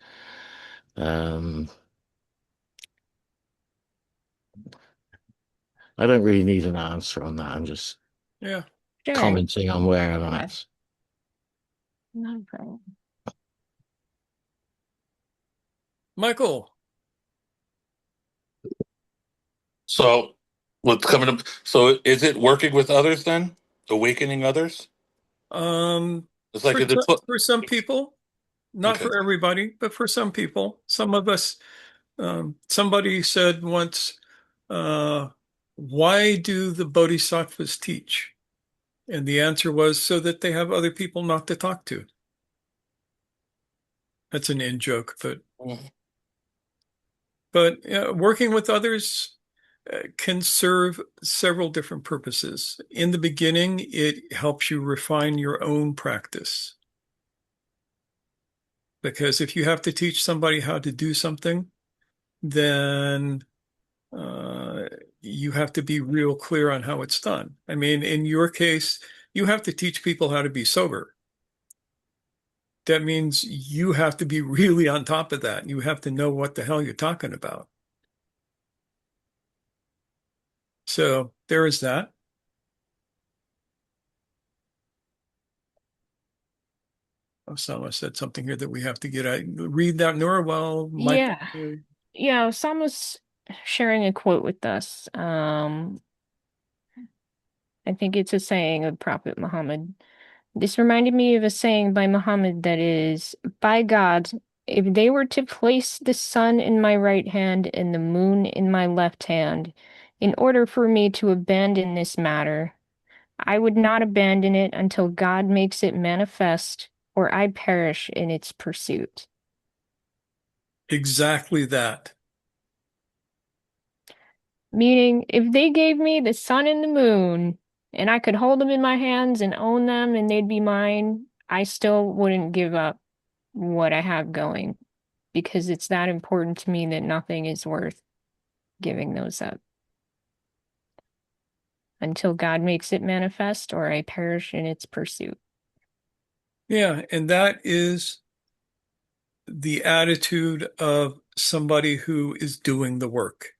Um, I don't really need an answer on that. I'm just Yeah. Sure. commenting on where I'm Yeah. at. No problem. Michael. So what's coming up? So is it working with others then? Awakening others? It's like is it For some people, not okay. for everybody, but for some people, some of us, somebody said once, uh, why do the bodhisattvas teach? And the answer was so that they have other people not to talk to. That's an in joke, Mhm. but working with others can serve several different purposes. In the beginning, it helps you refine your own practice. Because if you have to teach somebody how to do something, then uh, you have to be real clear on how it's done. I mean, in your case, you have to teach people how to be sober. That means you have to be really on top of that. You have to know what the hell you're talking about. So there is that. Osama said something here that we have to get out. Read that, Nora, while Michael. Yeah. Yeah, Osama's sharing a quote with us. I think it's a saying of Prophet Muhammad. This reminded me of a saying by Muhammad that is, by God, if they were to place the sun in my right hand and the moon in my left hand, in order for me to abandon this matter, I would not abandon it until God makes it manifest or I perish in its pursuit. Exactly that. Meaning, if they gave me the sun and the moon and I could hold them in my hands and own them and they'd be mine, I still wouldn't give up what I have going because it's that important to me that nothing is worth giving those up until God makes it manifest or I perish in its pursuit. Yeah, and that is the attitude of somebody who is doing the work.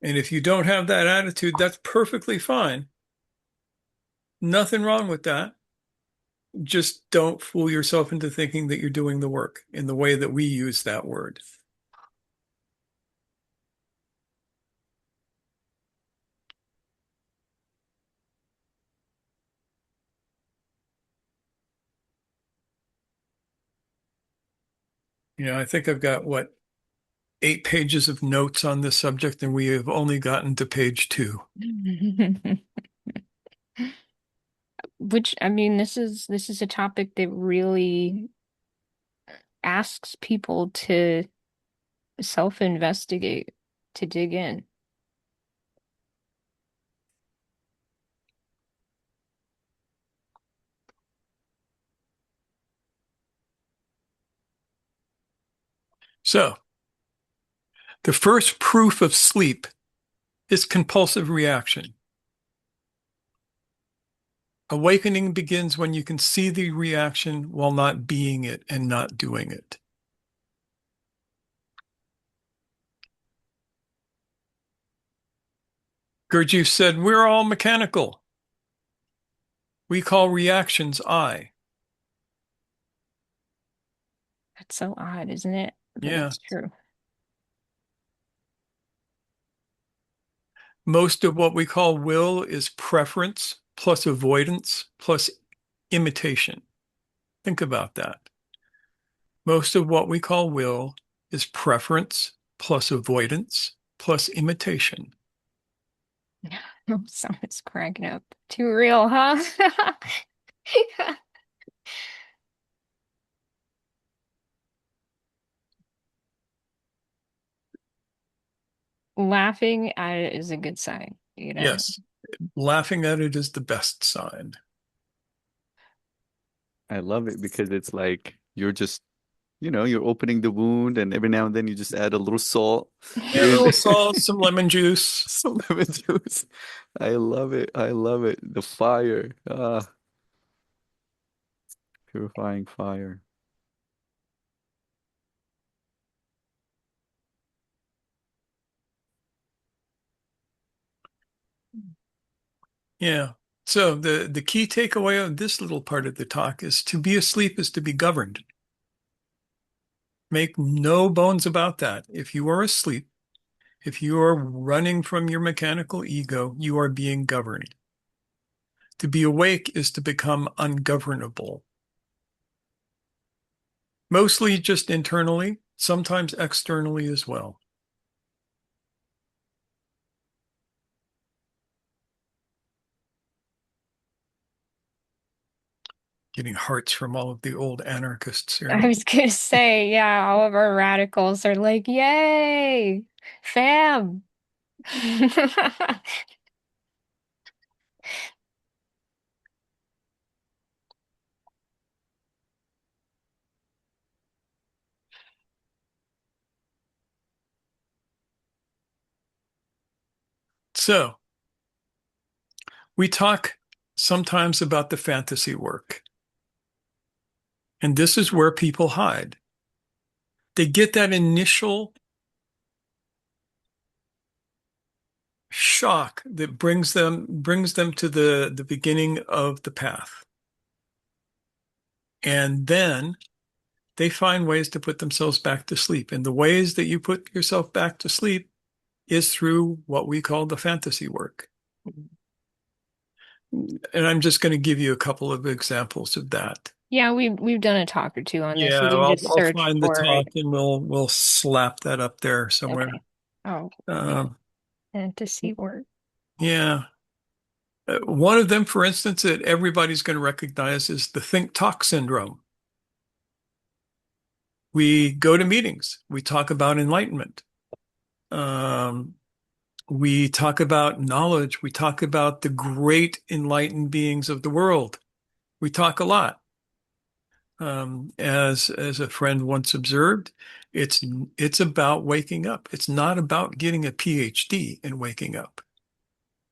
And if you don't have that attitude, that's perfectly fine. Nothing wrong with that. Just don't fool yourself into thinking that you're doing the work in the way that we use that word. I think I've got what, 8 pages of notes on this subject, and we have only gotten to page 2. Which I mean, this is a topic that really asks people to self-investigate, to dig in. So, the first proof of sleep is compulsive reaction. Awakening begins when you can see the reaction while not being it and not doing it. Gurdjieff said, we're all mechanical. We call reactions I. That's so odd, isn't it? But Yeah. it's true. Most of what we call will is preference plus avoidance plus imitation. Think about that. Most of what we call will is preference plus avoidance plus imitation. Someone's cracking up. Too real, huh? Laughing at it is a good sign, you know? Yes, laughing at it is the best sign. I love it because it's like you're just, you're opening the wound and every now and then you just add a little salt Yeah, a in little salt, some lemon juice. some lemon juice. I love it. I love it. The fire. Purifying fire. Yeah. So the key takeaway of this little part of the talk is to be asleep is to be governed. Make no bones about that. If you are asleep, if you are running from your mechanical ego, you are being governed. To be awake is to become ungovernable. Mostly just internally, sometimes externally as well. Getting hearts from all of the old anarchists here. I was gonna say, yeah, all of our radicals are like, yay, fam. So we talk sometimes about the fantasy work. And this is where people hide. They get that initial shock that brings them to the beginning of the path. And then they find ways to put themselves back to sleep. And the ways that you put yourself back to sleep is through what we call the fantasy work. And I'm just going to give you a couple of examples of that. Yeah, we've done a talk or two on this. Yeah, You can just I'll search find the for talk it. and we'll slap that up there somewhere. Okay. Oh, Um, fantasy work. yeah. One of them, for instance, that everybody's going to recognize is the think talk syndrome. We go to meetings, we talk about enlightenment. Um, we talk about knowledge. We talk about the great enlightened beings of the world. We talk a lot. As a friend once observed, it's about waking up. It's not about getting a PhD in waking up.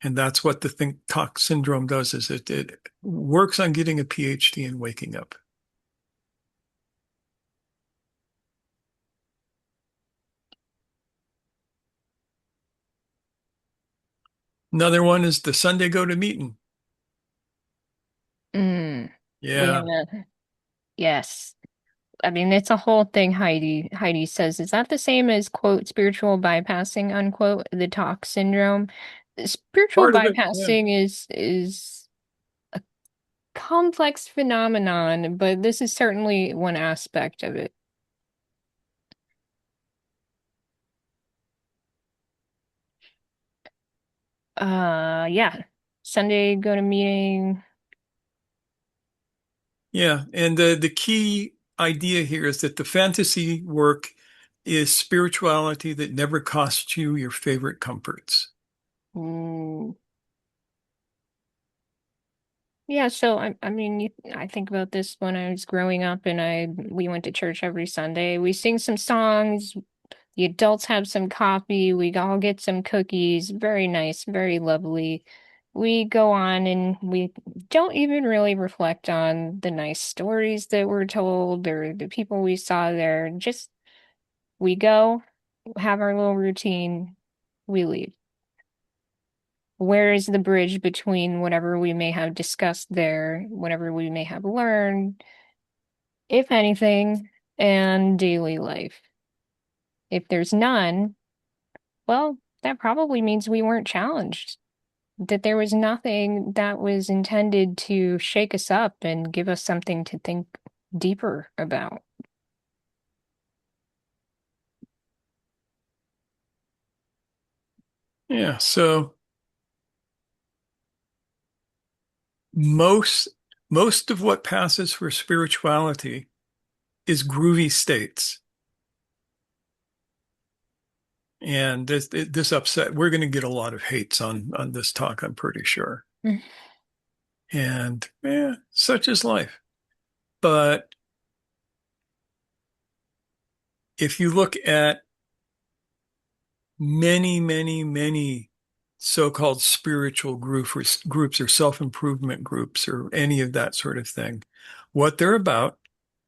And that's what the think talk syndrome does, is it works on getting a PhD in waking up. Another one is the Sunday go to meeting. Mm, we Yeah, have a yes. I mean, it's a whole thing Heidi says. Is that the same as quote spiritual bypassing unquote the talk syndrome? Spiritual part of it. Yeah. bypassing is a complex phenomenon, but this is certainly one aspect of it. Yeah. Sunday go to meeting. Yeah, and the key idea here is that the fantasy work is spirituality that never costs you your favorite comforts. Mm, yeah, so I mean, I think about this when I was growing up and we went to church every Sunday. We sing some songs, the adults have some coffee, we all get some cookies. Very nice, very lovely. We go on and we don't even really reflect on the nice stories that were told or the people we saw there. Just we go, have our little routine, we leave. Where is the bridge between whatever we may have discussed there, whatever we may have learned, if anything, and daily life? If there's none, well, that probably means we weren't challenged, that there was nothing that was intended to shake us up and give us something to think deeper about. Yeah, so most most of what passes for spirituality is groovy states. And this upset, we're going to get a lot of hates on this talk, I'm pretty sure. And yeah, such is life. But if you look at many so-called spiritual groups or self-improvement groups or any of that sort of thing, what they're about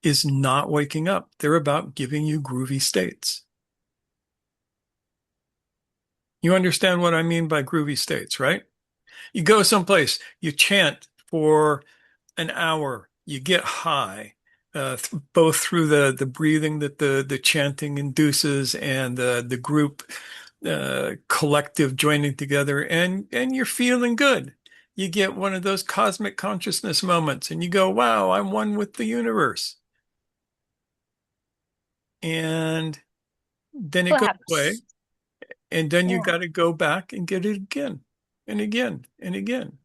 is not waking up. They're about giving you groovy states. You understand what I mean by groovy states, right? You go someplace, you chant for an hour, you get high, both through the breathing that the chanting induces and the group collective joining together, and you're feeling good. You get one of those cosmic consciousness moments, and you go, "Wow, I'm one with the universe." And then it goes away, Perhaps. and then you Yeah. got to go back and get it again and again and again.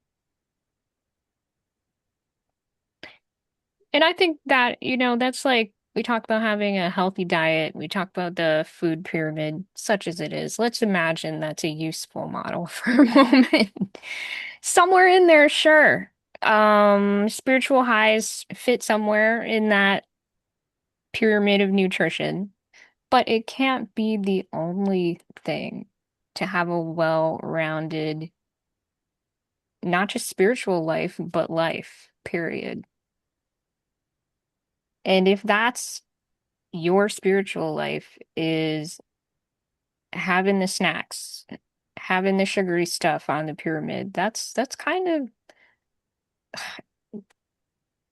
And I think that, that's like we talk about having a healthy diet. We talk about the food pyramid, such as it is. Let's imagine that's a useful model for a moment. Somewhere in there, sure. Spiritual highs fit somewhere in that pyramid of nutrition, but it can't be the only thing to have a well-rounded, not just spiritual life, but life, period. And if that's your spiritual life is having the snacks, having the sugary stuff on the pyramid. That's kind of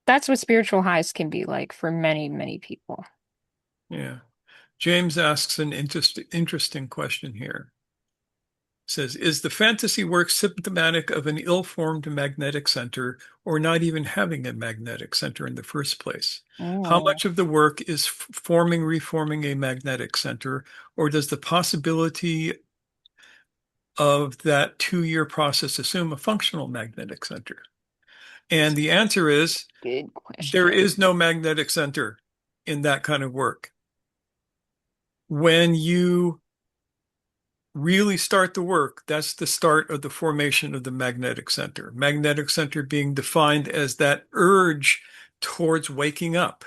that's what spiritual highs can be like for many, many people. Yeah. James asks an interesting question here. Says, is the fantasy work symptomatic of an ill-formed magnetic center or not even having a magnetic center in the first place? How Oh, much of the work is forming, reforming a magnetic center, or does the possibility of that 2-year process assume a functional magnetic center? And the answer is good there question. is no magnetic center in that kind of work. When you really start the work, that's the start of the formation of the magnetic center. Magnetic center being defined as that urge towards waking up.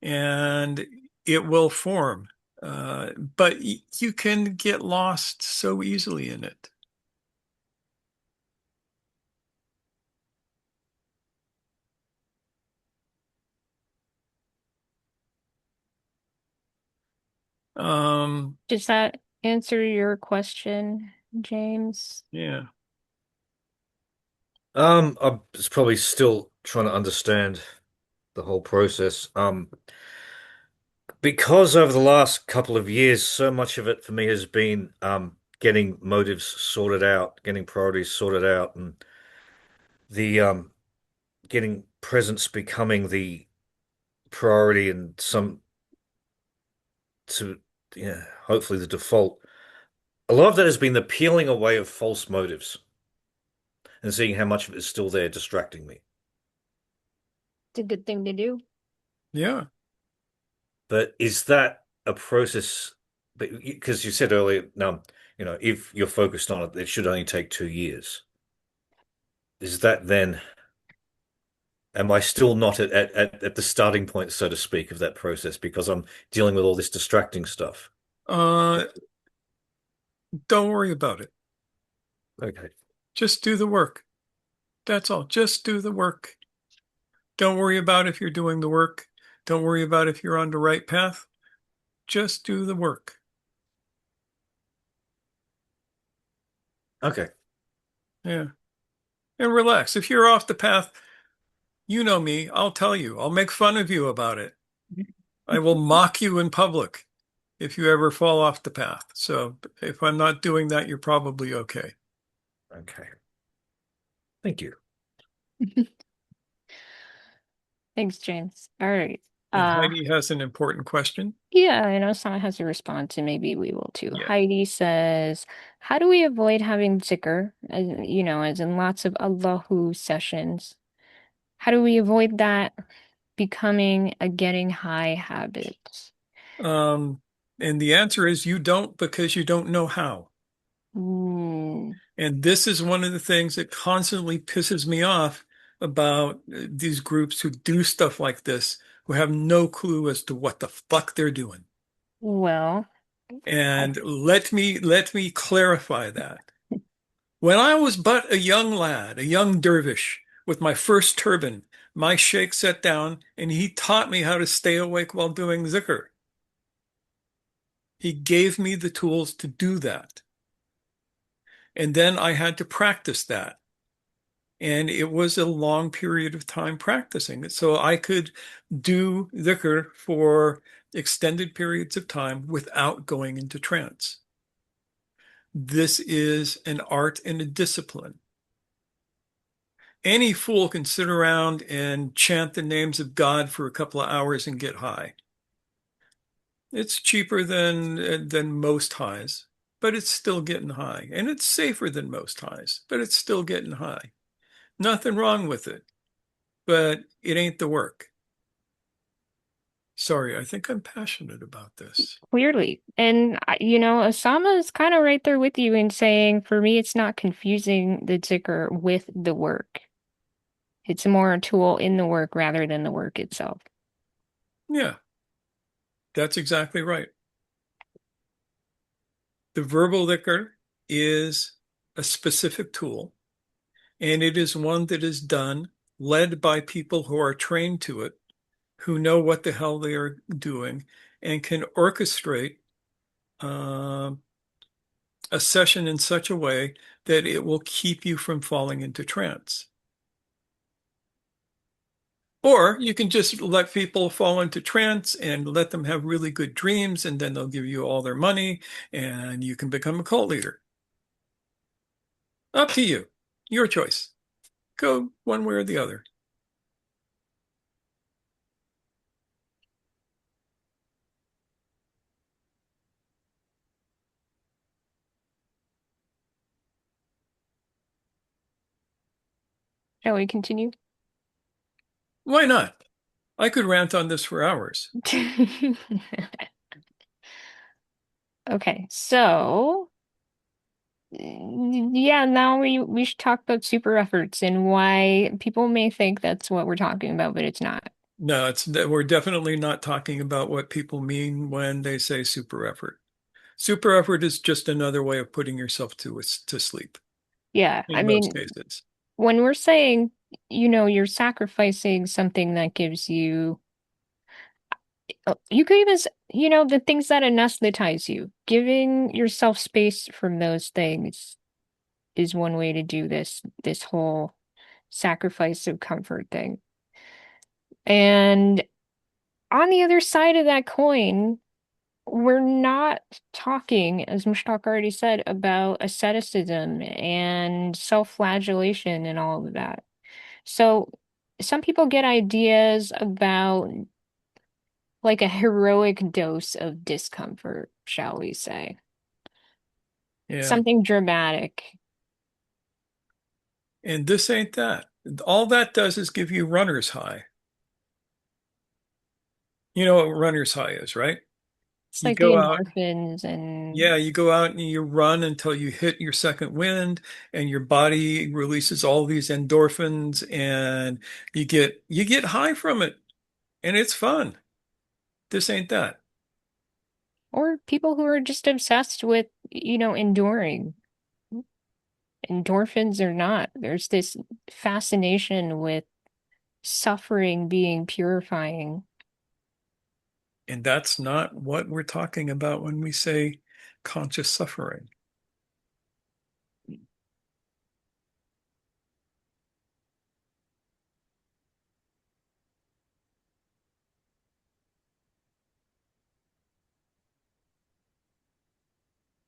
And it will form. But you can get lost so easily in it. Um, Does that answer your question, James? yeah. I'm just probably still trying to understand the whole process. Because over the last couple of years, so much of it for me has been getting motives sorted out, getting priorities sorted out, and the getting presence becoming the priority and some to yeah, hopefully the default. A lot of that has been the peeling away of false motives and seeing how much of it is still there distracting me. It's a good thing to do. Yeah. But is that a process? Because you said earlier, if you're focused on it, it should only take 2 years. Is that then, am I still not at the starting point, so to speak, of that process because I'm dealing with all this distracting stuff? Uh, don't worry about it. Okay. Just do the work. That's all. Just do the work. Don't worry about if you're doing the work. Don't worry about if you're on the right path. Just do the work. Okay. Yeah. And relax. If you're off the path, you know me. I'll tell you. I'll make fun of you about it. I will mock you in public if you ever fall off the path. So if I'm not doing that, you're probably okay. Okay. Thank you. Thanks, James. All right. And Uh, Heidi has an important question. yeah, I know someone has to respond to maybe we will too. Yeah. Heidi says, how do we avoid having zikr, as in lots of Allahu sessions? How do we avoid that becoming a getting high habit? Um, and the answer is you don't because you don't know how. Hmm. And this is one of the things that constantly pisses me off about these groups who do stuff like this, who have no clue as to what the fuck they're doing. Well, And let me clarify that. When I was but a young lad, a young dervish with my first turban, my sheikh sat down and he taught me how to stay awake while doing zikr. He gave me the tools to do that. And then I had to practice that. And it was a long period of time practicing it. So I could do dhikr for extended periods of time without going into trance. This is an art and a discipline. Any fool can sit around and chant the names of God for a couple of hours and get high. It's cheaper than most highs, but it's still getting high. And it's safer than most highs, but it's still getting high. Nothing wrong with it, but it ain't the work. Sorry, I think I'm passionate about this. Clearly. And, Osama is kind of right there with you in saying, for me, it's not confusing the ticker with the work. It's more a tool in the work rather than the work itself. Yeah, that's exactly right. The verbal dhikr is a specific tool, and it is one that is done, led by people who are trained to it, who know what the hell they are doing, and can orchestrate uh, a session in such a way that it will keep you from falling into trance. Or you can just let people fall into trance and let them have really good dreams, and then they'll give you all their money, and you can become a cult leader. Up to you. Your choice. Go one way or the other. Shall we continue? Why not? I could rant on this for hours. Okay, so yeah, now we should talk about super efforts and why people may think that's what we're talking about, but it's not. No, we're definitely not talking about what people mean when they say super effort. Super effort is just another way of putting yourself to sleep Yeah, I in most mean, cases. when we're saying, you're sacrificing something that gives you, you could even, the things that anesthetize you, giving yourself space from those things is one way to do this whole sacrifice of comfort thing. And on the other side of that coin, we're not talking, as Mushtaq already said, about asceticism and self-flagellation and all of that. So some people get ideas about like a heroic dose of discomfort, shall we say. Yeah. Something dramatic. And this ain't that. All that does is give you runner's high. You know what runner's high is, right? It's You like the go out, endorphins and yeah, you go out and you run until you hit your second wind and your body releases all these endorphins and you get high from it and it's fun. This ain't that. or people who are just obsessed with, enduring. Endorphins or not. There's this fascination with suffering being purifying. And that's not what we're talking about when we say conscious suffering.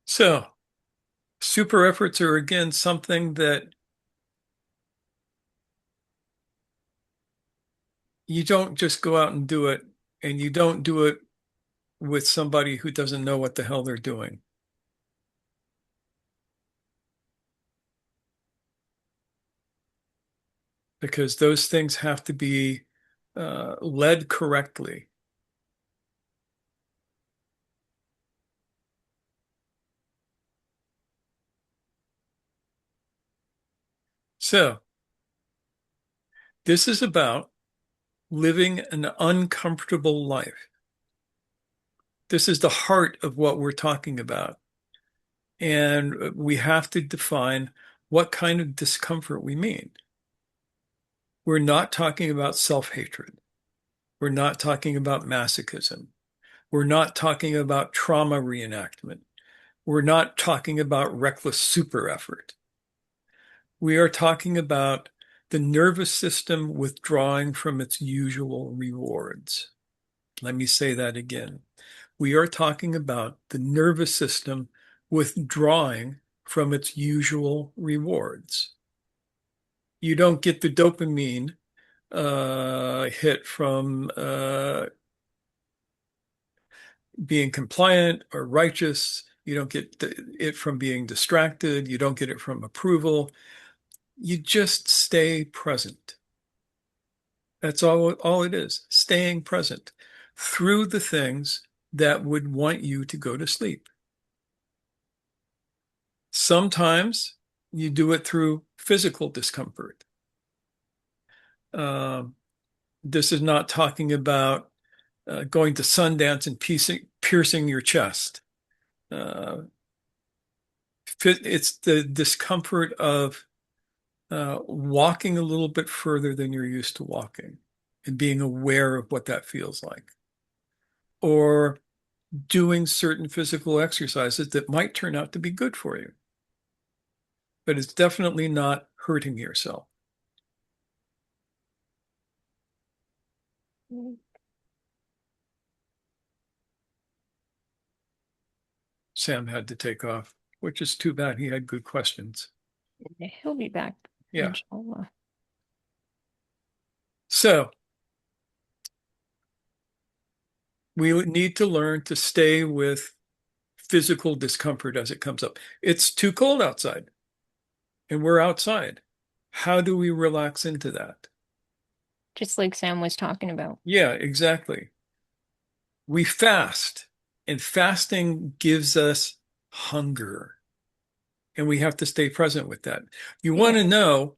So, super efforts are again something that you don't just go out and do it, and you don't do it with somebody who doesn't know what the hell they're doing. Because those things have to be led correctly. So, this is about living an uncomfortable life. This is the heart of what we're talking about. And we have to define what kind of discomfort we mean. We're not talking about self-hatred. We're not talking about masochism. We're not talking about trauma reenactment. We're not talking about reckless super effort. We are talking about the nervous system withdrawing from its usual rewards. Let me say that again. We are talking about the nervous system withdrawing from its usual rewards. You don't get the dopamine hit from being compliant or righteous. You don't get it from being distracted. You don't get it from approval. You just stay present. That's all it is, staying present through the things that would want you to go to sleep. Sometimes you do it through physical discomfort. This is not talking about going to Sundance and piercing your chest. It's the discomfort of walking a little bit further than you're used to walking and being aware of what that feels like. Or doing certain physical exercises that might turn out to be good for you. But it's definitely not hurting yourself. Sam had to take off, which is too bad. He had good questions. He'll be back. Yeah. Inshallah. So we need to learn to stay with physical discomfort as it comes up. It's too cold outside, and we're outside. How do we relax into that? Just like Sam was talking about. Yeah, exactly. We fast, and fasting gives us hunger, and we have to stay present with that. You want to know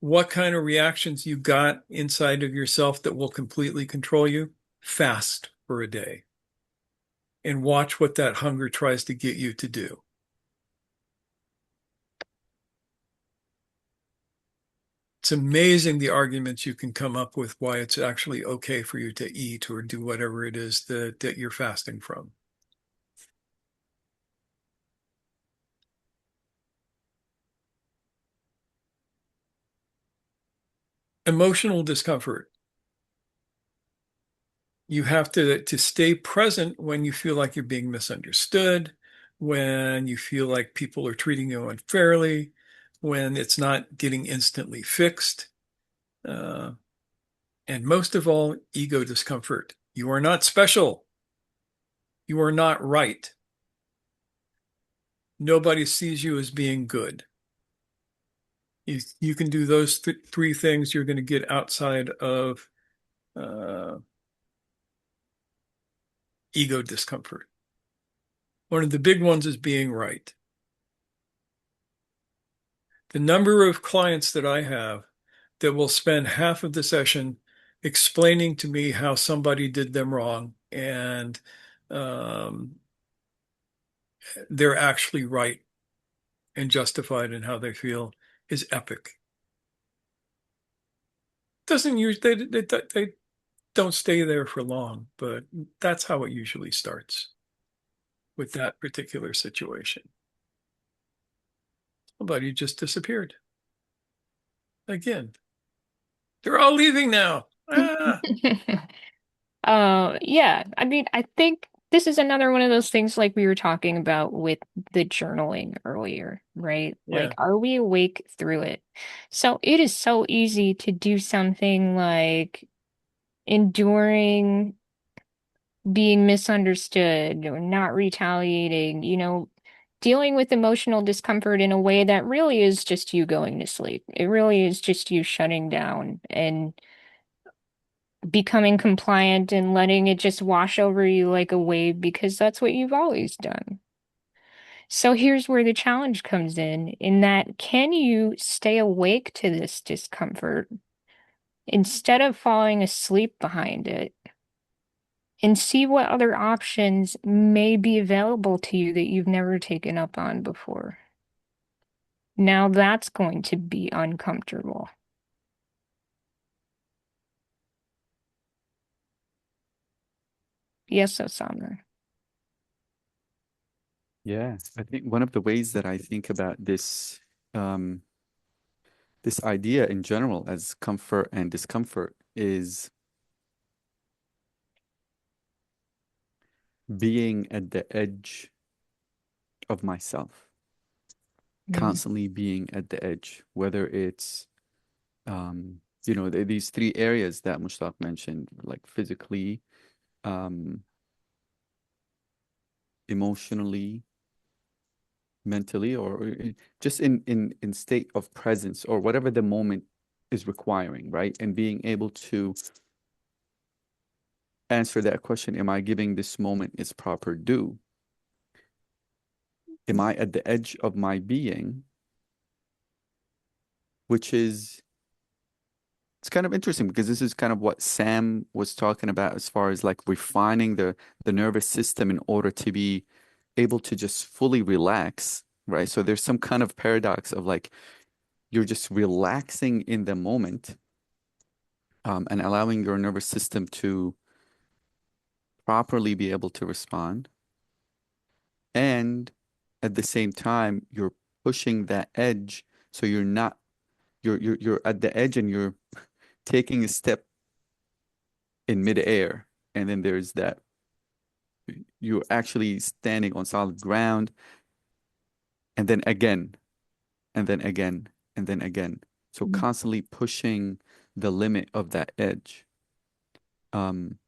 what kind of reactions you got inside of yourself that will completely control you? Fast for a day and watch what that hunger tries to get you to do. It's amazing the arguments you can come up with why it's actually okay for you to eat or do whatever it is that you're fasting from. Emotional discomfort. You have to stay present when you feel like you're being misunderstood, when you feel like people are treating you unfairly, when it's not getting instantly fixed. And most of all, ego discomfort. You are not special. You are not right. Nobody sees you as being good. You can do those three things, you're going to get outside of ego discomfort. One of the big ones is being right. The number of clients that I have that will spend half of the session explaining to me how somebody did them wrong and they're actually right and justified in how they feel is epic. Doesn't usually they don't stay there for long, but that's how it usually starts with that particular situation. Somebody just disappeared. Again. They're all leaving now. Ah. Yeah, I mean, I think this is another one of those things like we were talking about with the journaling earlier, right? Yeah. Like, are we awake through it? So it is so easy to do something like enduring being misunderstood or not retaliating, dealing with emotional discomfort in a way that really is just you going to sleep. It really is just you shutting down and becoming compliant and letting it just wash over you like a wave because that's what you've always done. So here's where the challenge comes in that can you stay awake to this discomfort instead of falling asleep behind it and see what other options may be available to you that you've never taken up on before. Now that's going to be uncomfortable. Yes, Osama. Yeah, I think one of the ways that I think about this idea in general as comfort and discomfort is being at the edge of myself, Mm. constantly being at the edge, whether it's um, these three areas that Mushtaq mentioned, like physically, um, emotionally, mentally, or just in state of presence or whatever the moment is requiring, right? And being able to answer that question, am I giving this moment its proper due? Am I at the edge of my being? Which is, it's kind of interesting because this is kind of what Sam was talking about as far as like refining the nervous system in order to be able to just fully relax, right? So there's some kind of paradox of like you're just relaxing in the moment, and allowing your nervous system to properly be able to respond. And at the same time, you're pushing that edge. So you're not, you're at the edge and you're taking a step in midair. And then there's that you're actually standing on solid ground, and then again, and then again, and then again. So Mm. constantly pushing the limit of that edge. Um,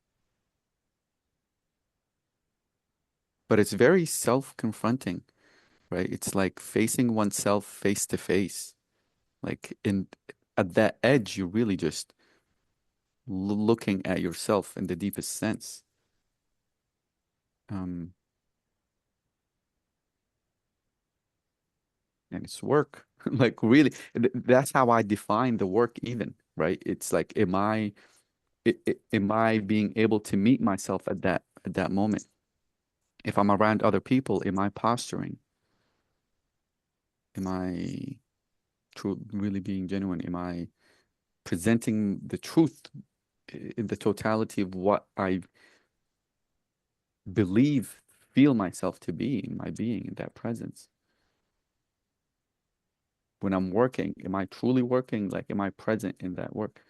but it's very self-confronting, right? It's like facing oneself face to face. Like in at that edge, you're really just looking at yourself in the deepest sense. Um, and it's work. Like really, that's how I define the work even, right? It's like, am I being able to meet myself at that moment? If I'm around other people, am I posturing? Am I really being genuine? Am I presenting the truth in the totality of what I believe, feel myself to be in my being, in that presence? When I'm working, am I truly working? Like, am I present in that work?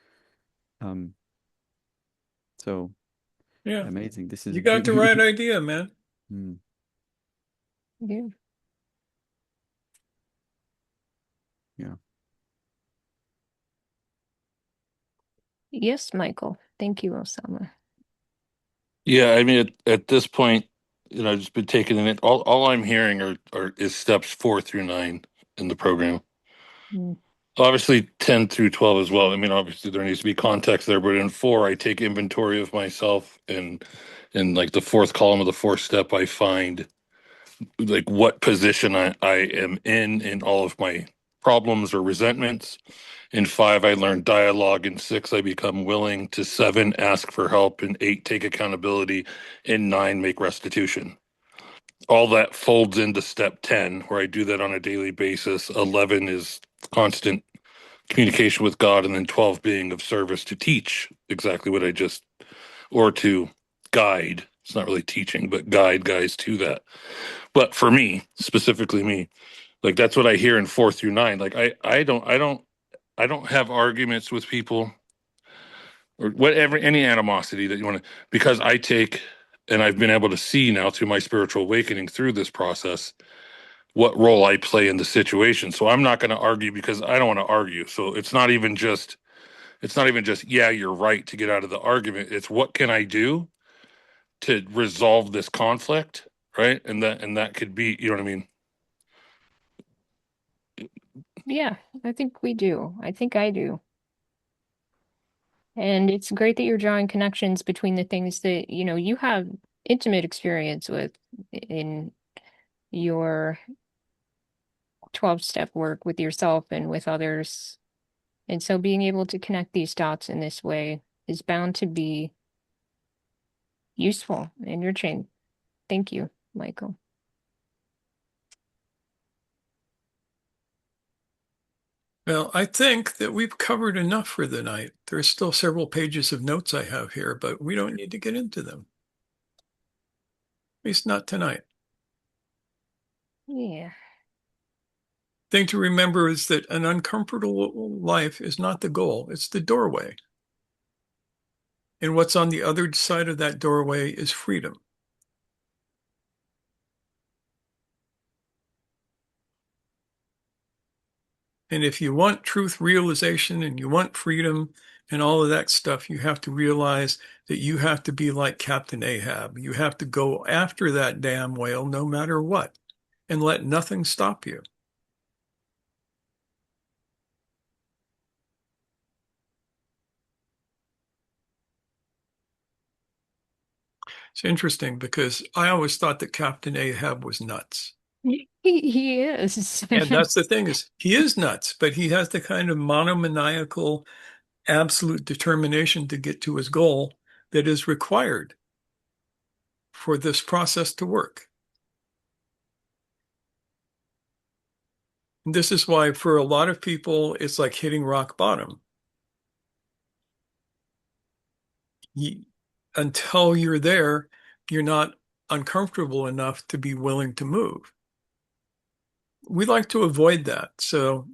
Um, so Yeah, amazing. This is you got the right idea, man. Mm, Yeah. yeah. Yes, Michael. Thank you, Osama. Yeah, I mean, at this point, I've just been taking it. All I'm hearing are is steps 4 through 9 in the program. Mm. Obviously, 10 through 12 as well. I mean, obviously there needs to be context there, but in 4, I take inventory of myself, and in like the fourth column of the fourth step, I find like what position I am in all of my problems or resentments. In 5, I learn dialogue. In 6, I become willing. To 7, ask for help. In 8, take accountability. In 9, make restitution. All that folds into step 10, where I do that on a daily basis. 11 is constant communication with God. And then 12 being of service to teach exactly what I just, or to guide. It's not really teaching, but guide guys to that. But for me, specifically me, like that's what I hear in 4 through 9. Like I don't have arguments with people or whatever, any animosity that you want to, because I take, and I've been able to see now through my spiritual awakening through this process, what role I play in the situation. So I'm not going to argue because I don't want to argue. So it's not even just, yeah, you're right to get out of the argument. It's what can I do to resolve this conflict, right? And that could be, you know what I mean? Yeah, I think we do. I think I do. And it's great that you're drawing connections between the things that, you have intimate experience with in your 12-step work with yourself and with others. And so being able to connect these dots in this way is bound to be useful in your chain. Thank you, Michael. Well, I think that we've covered enough for the night. There's still several pages of notes I have here, but we don't need to get into them. At least not tonight. Yeah. Thing to remember is that an uncomfortable life is not the goal, it's the doorway. And what's on the other side of that doorway is freedom. And if you want truth realization and you want freedom and all of that stuff, you have to realize that you have to be like Captain Ahab. You have to go after that damn whale no matter what and let nothing stop you. It's interesting because I always thought that Captain Ahab was nuts. He is. And that's the thing is he is nuts, but he has the kind of monomaniacal absolute determination to get to his goal that is required for this process to work. And this is why for a lot of people, it's like hitting rock bottom. Until you're there, you're not uncomfortable enough to be willing to move. We like to avoid that. So,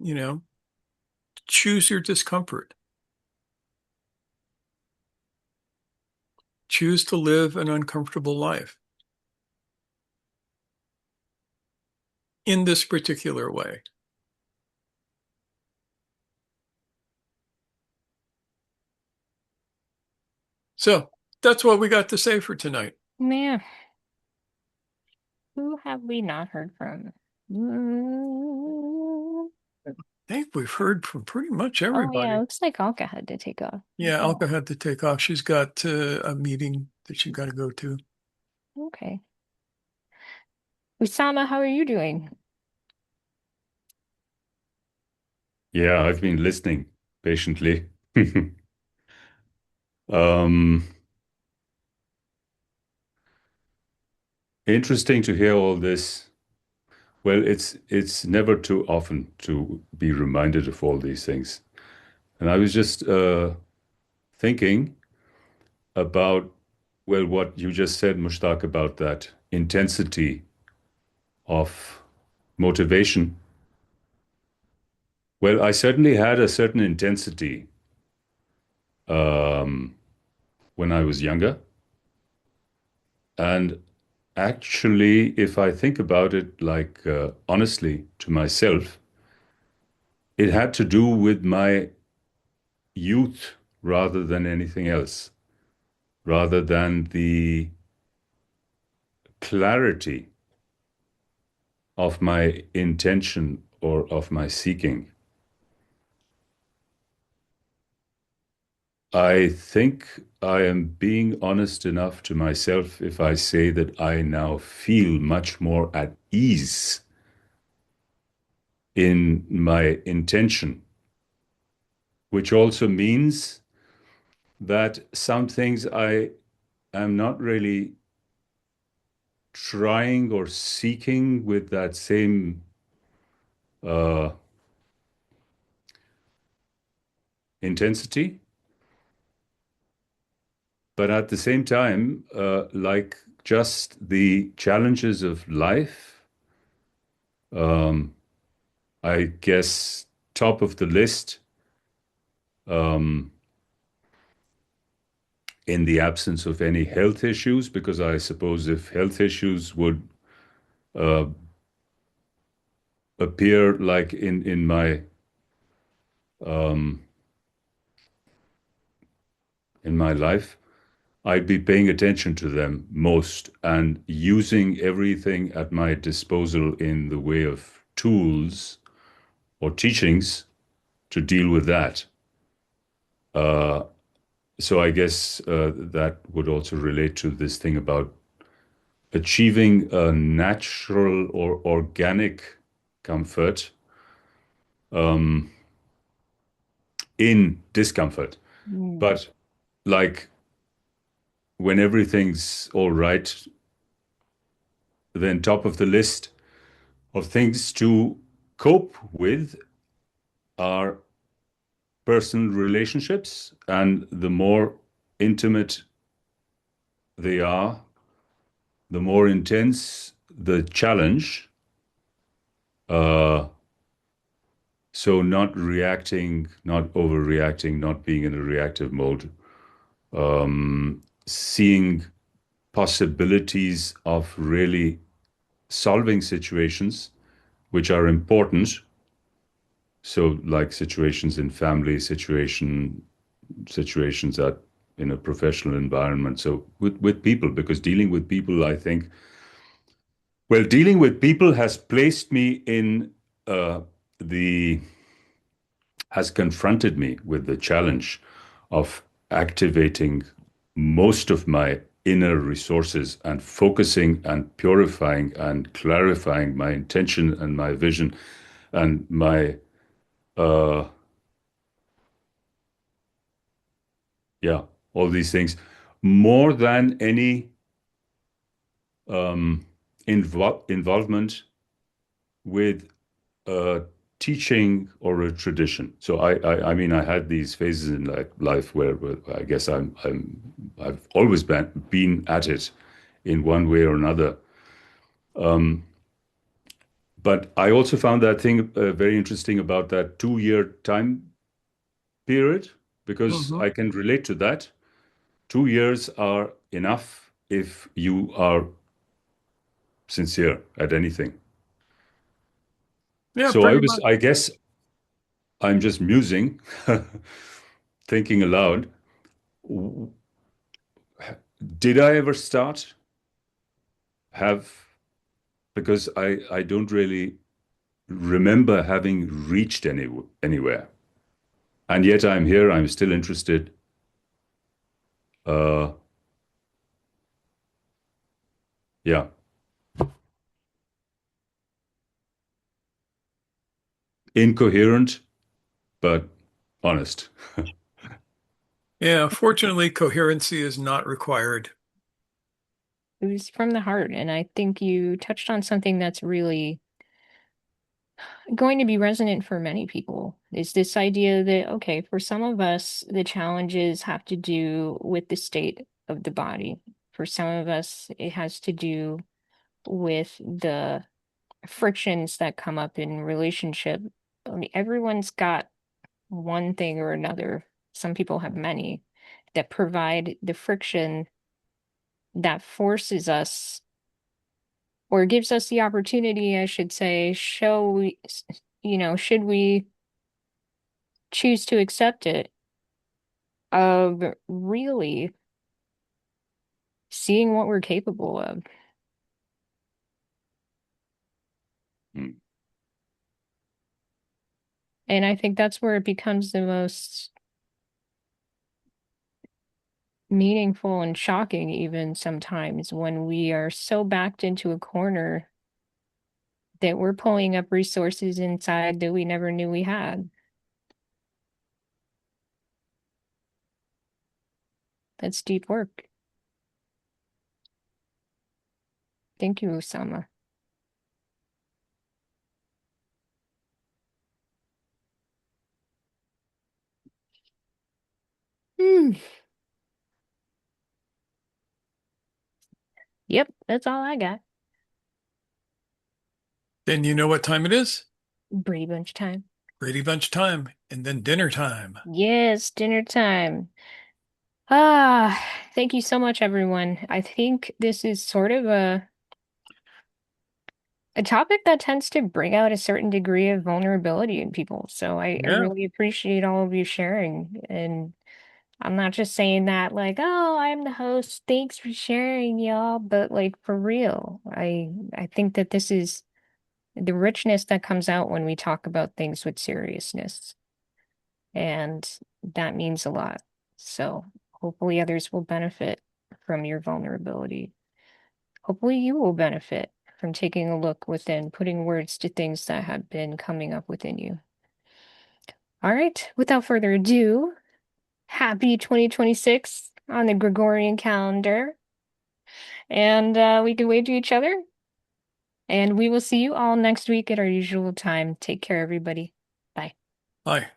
choose your discomfort. Choose to live an uncomfortable life in this particular way. So that's what we got to say for tonight. Man, who have we not heard from? I think we've heard from pretty much Oh yeah, everybody. looks like Alka had to take off. Yeah, Alka had to take off. She's got a meeting that she's got to go to. Okay. Usama, how are you doing? Yeah, I've been listening patiently. Um, Interesting to hear all this. Well, it's never too often to be reminded of all these things. And I was just thinking about, well, what you just said, Mushtaq, about that intensity of motivation. Well, I certainly had a certain intensity um, when I was younger. And actually, if I think about it, like honestly to myself, it had to do with my youth rather than anything else, rather than the clarity of my intention or of my seeking. I think I am being honest enough to myself if I say that I now feel much more at ease in my intention, which also means that some things I am not really trying or seeking with that same uh, intensity. But at the same time, like just the challenges of life, um, I guess top of the list, um, in the absence of any health issues, because I suppose if health issues would uh, appear like in my um, in my life, I'd be paying attention to them most and using everything at my disposal in the way of tools or teachings to deal with that. Uh, so I guess that would also relate to this thing about achieving a natural or organic comfort um, in discomfort. Mm. But like when everything's all right, then top of the list of things to cope with are personal relationships, and the more intimate they are, the more intense the challenge, Uh, so not reacting, not overreacting, not being in a reactive mode, seeing possibilities of really solving situations which are important. So like situations in family, situations that in a professional environment. So with people, because dealing with people, I think, well, dealing with people has placed me in uh, the has confronted me with the challenge of activating most of my inner resources and focusing and purifying and clarifying my intention and my vision and my uh yeah, all these things more than any um involvement with a teaching or a tradition. So I mean, I had these phases in like life where I guess I've always been at it in one way or another. But I also found that thing very interesting about that 2 year time period because Hmm. I can relate to that. 2 years are enough if you are sincere at anything. Yeah, So pretty much. I guess I'm just musing, thinking aloud. Did I ever start? Have, because I don't really remember having reached anywhere. And yet I'm here, I'm still interested. Uh, yeah, incoherent, but honest. Yeah, fortunately, coherency is not required. It was from the heart, and I think you touched on something that's really going to be resonant for many people. Is this idea that, okay, for some of us, the challenges have to do with the state of the body. For some of us, it has to do with the frictions that come up in relationship. I mean, everyone's got one thing or another. Some people have many that provide the friction that forces us or gives us the opportunity, I should say, should we choose to accept it, of really seeing what we're capable of. Mm. And I think that's where it becomes the most meaningful and shocking, even sometimes, when we are so backed into a corner that we're pulling up resources inside that we never knew we had. That's deep work. Thank you, Osama. Hmm. Yep, that's all I got. Then you know what time it is? Brady Bunch time. Brady Bunch time, and then dinner time. Yes, dinner time. Ah, thank you so much, everyone. I think this is sort of a topic that tends to bring out a certain degree of vulnerability in people. So I Yeah. really appreciate all of you sharing. And I'm not just saying that like, oh, I'm the host. Thanks for sharing, y'all. But like for real, I think that this is the richness that comes out when we talk about things with seriousness. And that means a lot. So hopefully others will benefit from your vulnerability. Hopefully you will benefit from taking a look within, putting words to things that have been coming up within you. All right, without further ado, happy 2026 on the Gregorian calendar. And we can wave to each other. And we will see you all next week at our usual time. Take care, everybody. Bye. Hi.